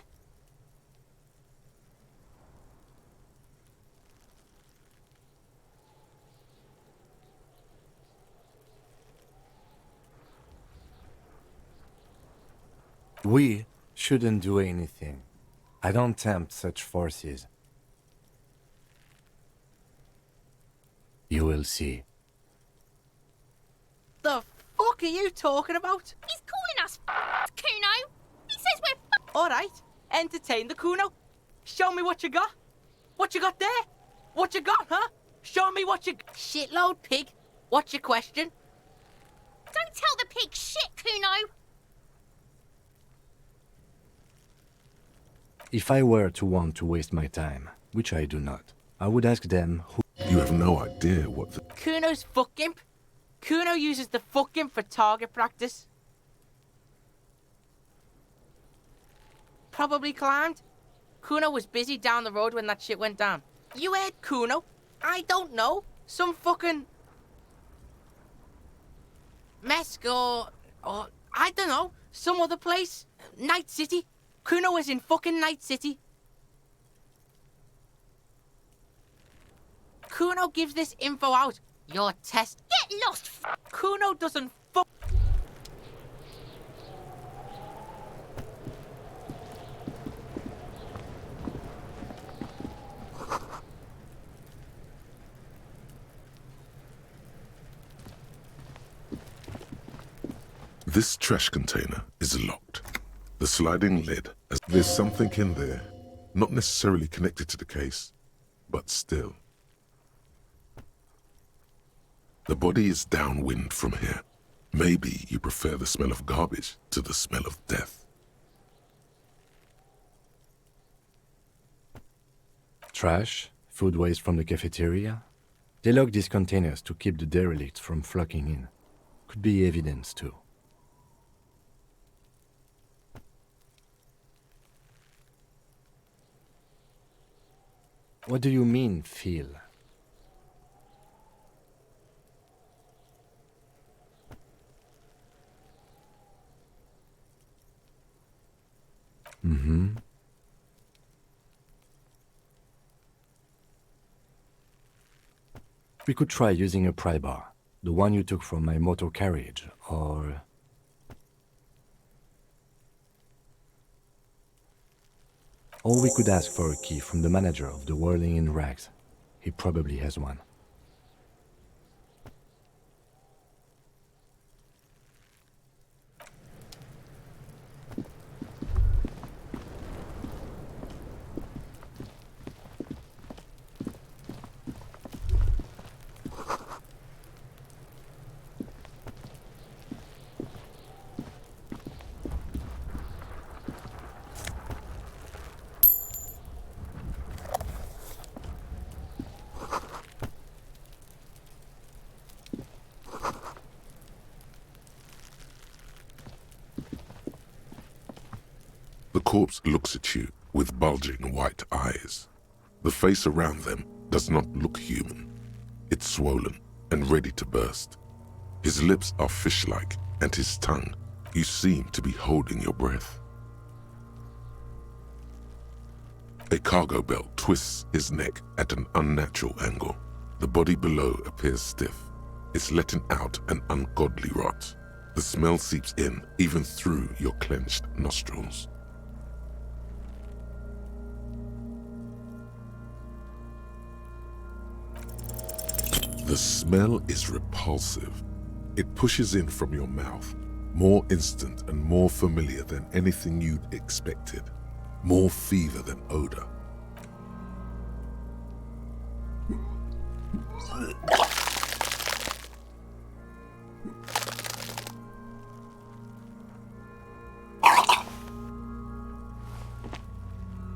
We shouldn't do anything. I don't tempt such forces. You will see. The fuck are you talking about? He's calling us Kuno! He says we're Alright, entertain the Kuno. Show me what you got. What you got there? What you got, huh? Show me what you... Shitload pig. What's your question? Don't tell the pig shit, Kuno! If I were to want to waste my time, which I do not, I would ask them who... You have no idea what the... Kuno's fuck imp. Kuno uses the fuck imp for target practice. Probably climbed. Kuno was busy down the road when that shit went down. You heard Kuno? I don't know. Some fucking... Mesk or I don't know, some other place. Night City. Kuno is in fucking Night City. Kuno gives this info out. Your test. Get lost! Kuno doesn't fuck. This trash container is locked. The sliding lid, as there's something in there, not necessarily connected to the case, but still. The body is downwind from here. Maybe you prefer the smell of garbage to the smell of death. Trash, food waste from the cafeteria. They lock these containers to keep the derelicts from flocking in. Could be evidence too. What do you mean, feel? Mm-hmm. We could try using a pry bar, the one you took from my motor carriage, or... Or we could ask for a key from the manager of the Whirling in Rags. He probably has one. The corpse looks at you with bulging white eyes. The face around them does not look human. It's swollen and ready to burst. His lips are fish-like, and his tongue, you seem to be holding your breath. A cargo belt twists his neck at an unnatural angle. The body below appears stiff. It's letting out an ungodly rot. The smell seeps in even through your clenched nostrils. The smell is repulsive. It pushes in from your mouth, more instant and more familiar than anything you'd expected, more fever than odor.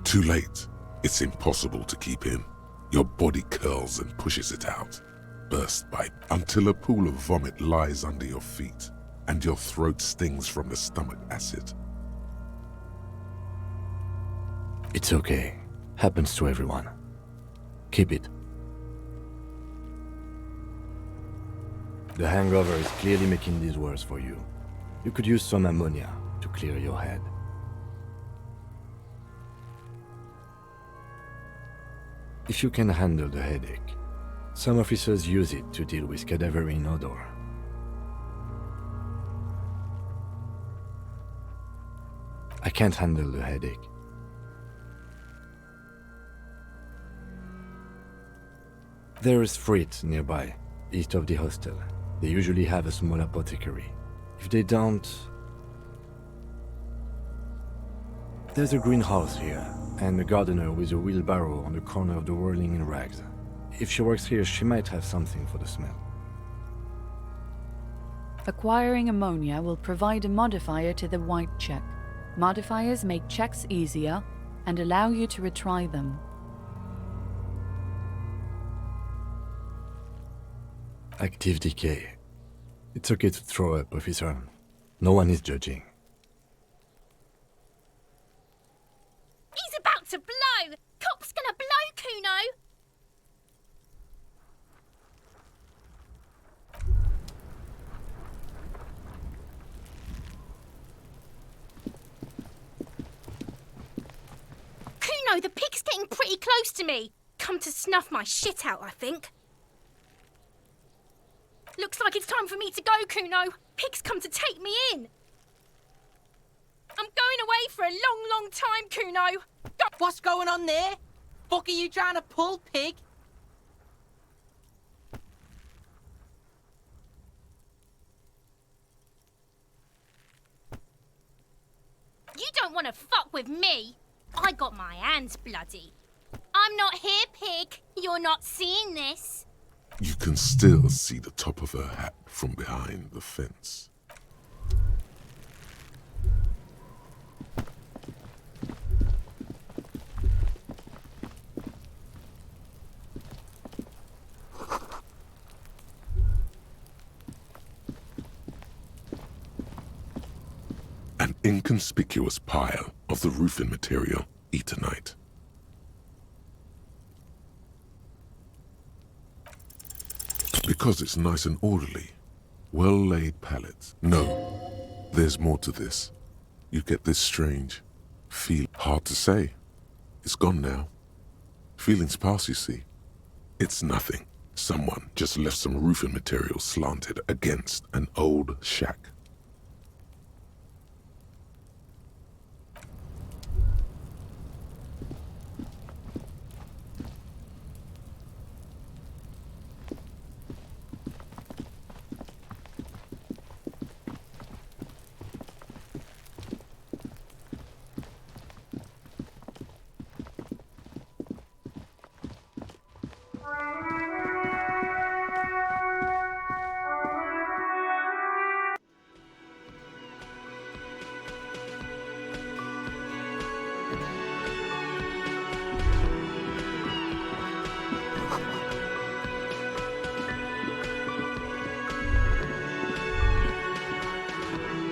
Too late. It's impossible to keep in. Your body curls and pushes it out. Burst pipe until a pool of vomit lies under your feet and your throat stings from the stomach acid. It's okay. Happens to everyone. Keep it. The hangover is clearly making this worse for you. You could use some ammonia to clear your head. If you can handle the headache, some officers use it to deal with cadaverine odor. I can't handle the headache. There is Frit nearby, east of the hostel. They usually have a small apothecary. If they don't... There's a greenhouse here, and a gardener with a wheelbarrow on the corner of the Whirling in Rags. If she works here, she might have something for the smell. Acquiring ammonia will provide a modifier to the white check. Modifiers make checks easier and allow you to retry them. Active decay. It's okay to throw up, officer. No one is judging. He's about to blow! Cop's gonna blow, Kuno! Kuno, the pig's getting pretty close to me. Come to snuff my shit out, I think. Looks like it's time for me to go, Kuno. Pig's come to take me in. I'm going away for a long, long time, Kuno. What's going on there? Fuck are you trying to pull, pig? You don't want to fuck with me. I got my hands bloody. I'm not here, pig. You're not seeing this. You can still see the top of her hat from behind the fence. An inconspicuous pile of the roofing material, Eternite. Because it's nice and orderly. Well-laid pallets. No, there's more to this. You get this strange feel. Hard to say. It's gone now. Feelings pass, you see. It's nothing. Someone just left some roofing material slanted against an old shack.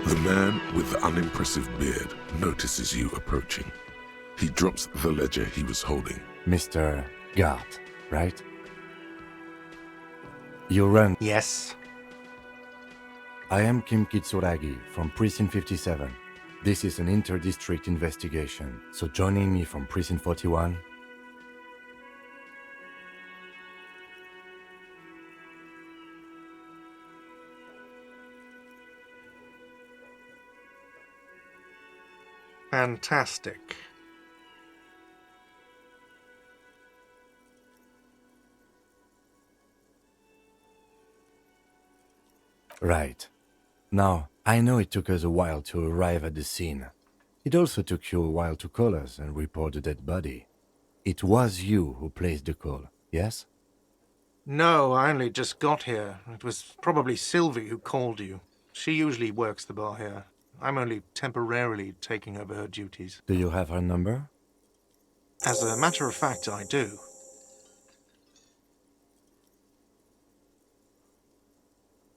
The man with the unimpressive beard notices you approaching. He drops the ledger he was holding. Mr. Gart, right? You run. Yes. I am Kim Kitsuragi from Precinct 57. This is an inter-district investigation, so joining me from Precinct 41. Fantastic. Right. Now, I know it took us a while to arrive at the scene. It also took you a while to call us and report the dead body. It was you who placed the call, yes? No, I only just got here. It was probably Sylvie who called you. She usually works the bar here. I'm only temporarily taking over her duties. Do you have her number? As a matter of fact, I do.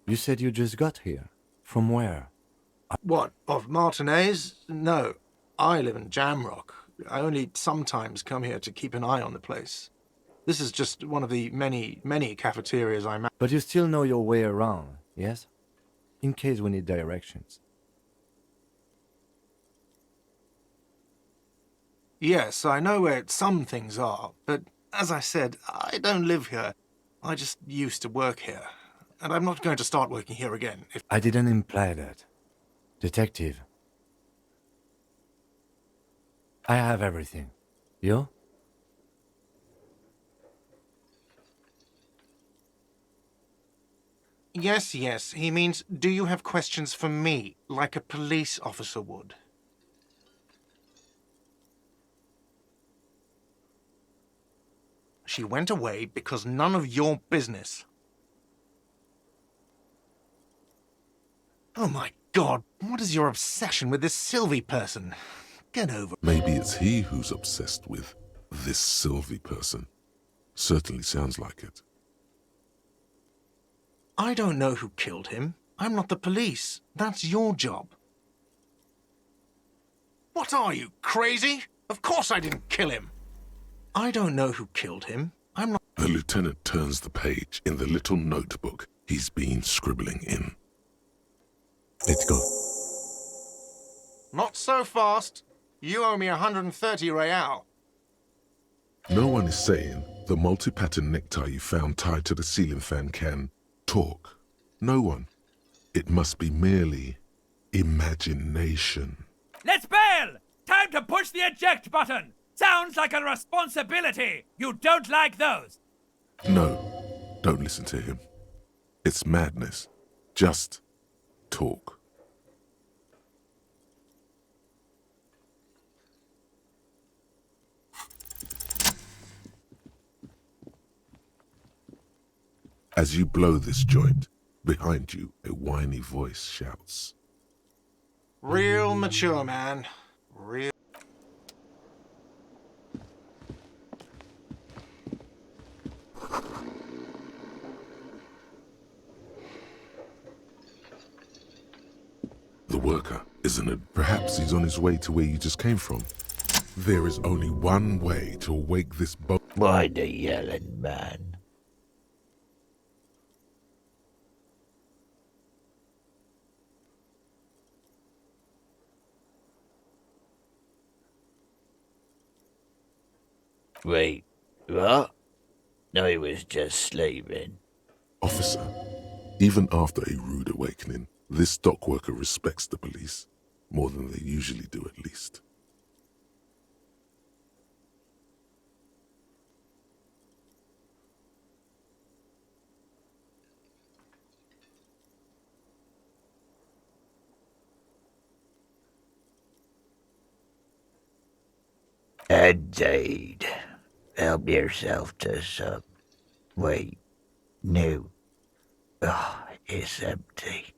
You said you just got here. From where? What, of Martinez? No, I live in Jamrock. I only sometimes come here to keep an eye on the place. This is just one of the many, many cafeterias I manage. But you still know your way around, yes? In case we need directions. Yes, I know where some things are, but as I said, I don't live here. I just used to work here, and I'm not going to start working here again. I didn't imply that. Detective. I have everything. You? Yes, yes, he means, do you have questions for me, like a police officer would? She went away because none of your business. Oh my God, what is your obsession with this Sylvie person? Get over it. Maybe it's he who's obsessed with this Sylvie person. Certainly sounds like it. I don't know who killed him. I'm not the police. That's your job. What are you, crazy? Of course I didn't kill him. I don't know who killed him. I'm not... The lieutenant turns the page in the little notebook he's been scribbling in. Let's go. Not so fast. You owe me 130 real. No one is saying the multi-pattern necktie you found tied to the ceiling fan can talk. No one. It must be merely imagination. Let's bail! Time to push the eject button! Sounds like a responsibility! You don't like those! No, don't listen to him. It's madness. Just talk. As you blow this joint, behind you a whiny voice shouts. Real mature, man. Real. The worker, isn't it? Perhaps he's on his way to where you just came from. There is only one way to awake this Why the yelling, man? Wait, what? I was just sleeping. Officer, even after a rude awakening, this dock worker respects the police, more than they usually do at least. Indeed. Help yourself to some. Wait, no. Oh, it's empty.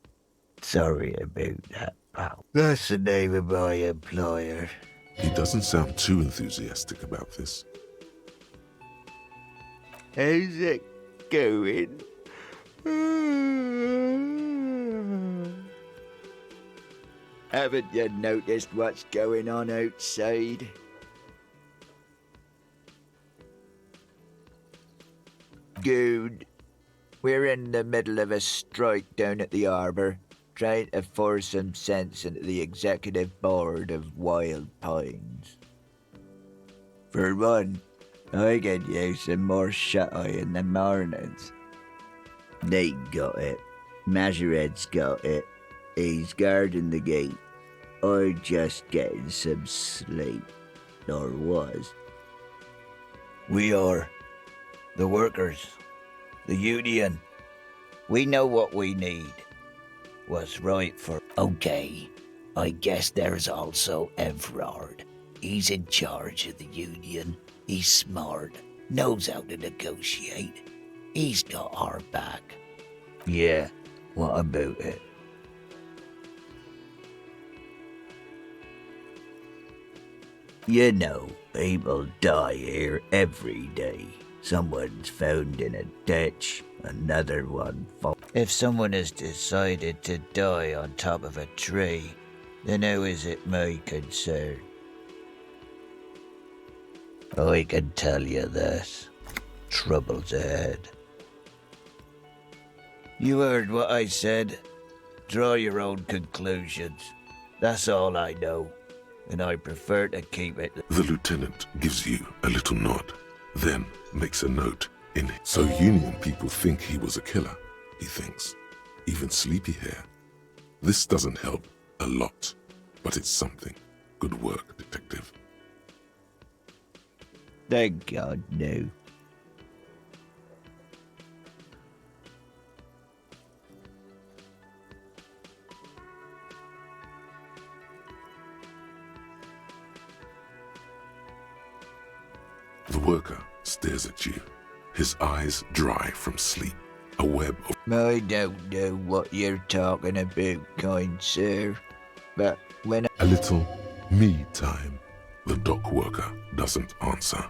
Sorry about that, pal. That's the name of my employer. He doesn't sound too enthusiastic about this. How's it going? Haven't you noticed what's going on outside? Good. We're in the middle of a strike down at the harbour, trying to force some sense into the executive board of Wild Pines. For one, I could use some more shut-eye in the mornings. Nate got it. Majorette's got it. He's guarding the gate. I'm just getting some sleep. Or was. We are. The workers. The union. We know what we need. What's right for... Okay. I guess there's also Everard. He's in charge of the union. He's smart. Knows how to negotiate. He's got our back. Yeah. What about it? You know, people die here every day. Someone's found in a ditch, another one falls. If someone has decided to die on top of a tree, then how is it my concern? I can tell you this. Trouble's ahead. You heard what I said. Draw your own conclusions. That's all I know, and I prefer to keep it. The lieutenant gives you a little nod, then makes a note in it. So union people think he was a killer, he thinks. Even sleepy hair. This doesn't help a lot, but it's something. Good work, detective. Thank God, no. The worker stares at you, his eyes dry from sleep, a web of... I don't know what you're talking about, kind sir, but when A little me time. The dock worker doesn't answer.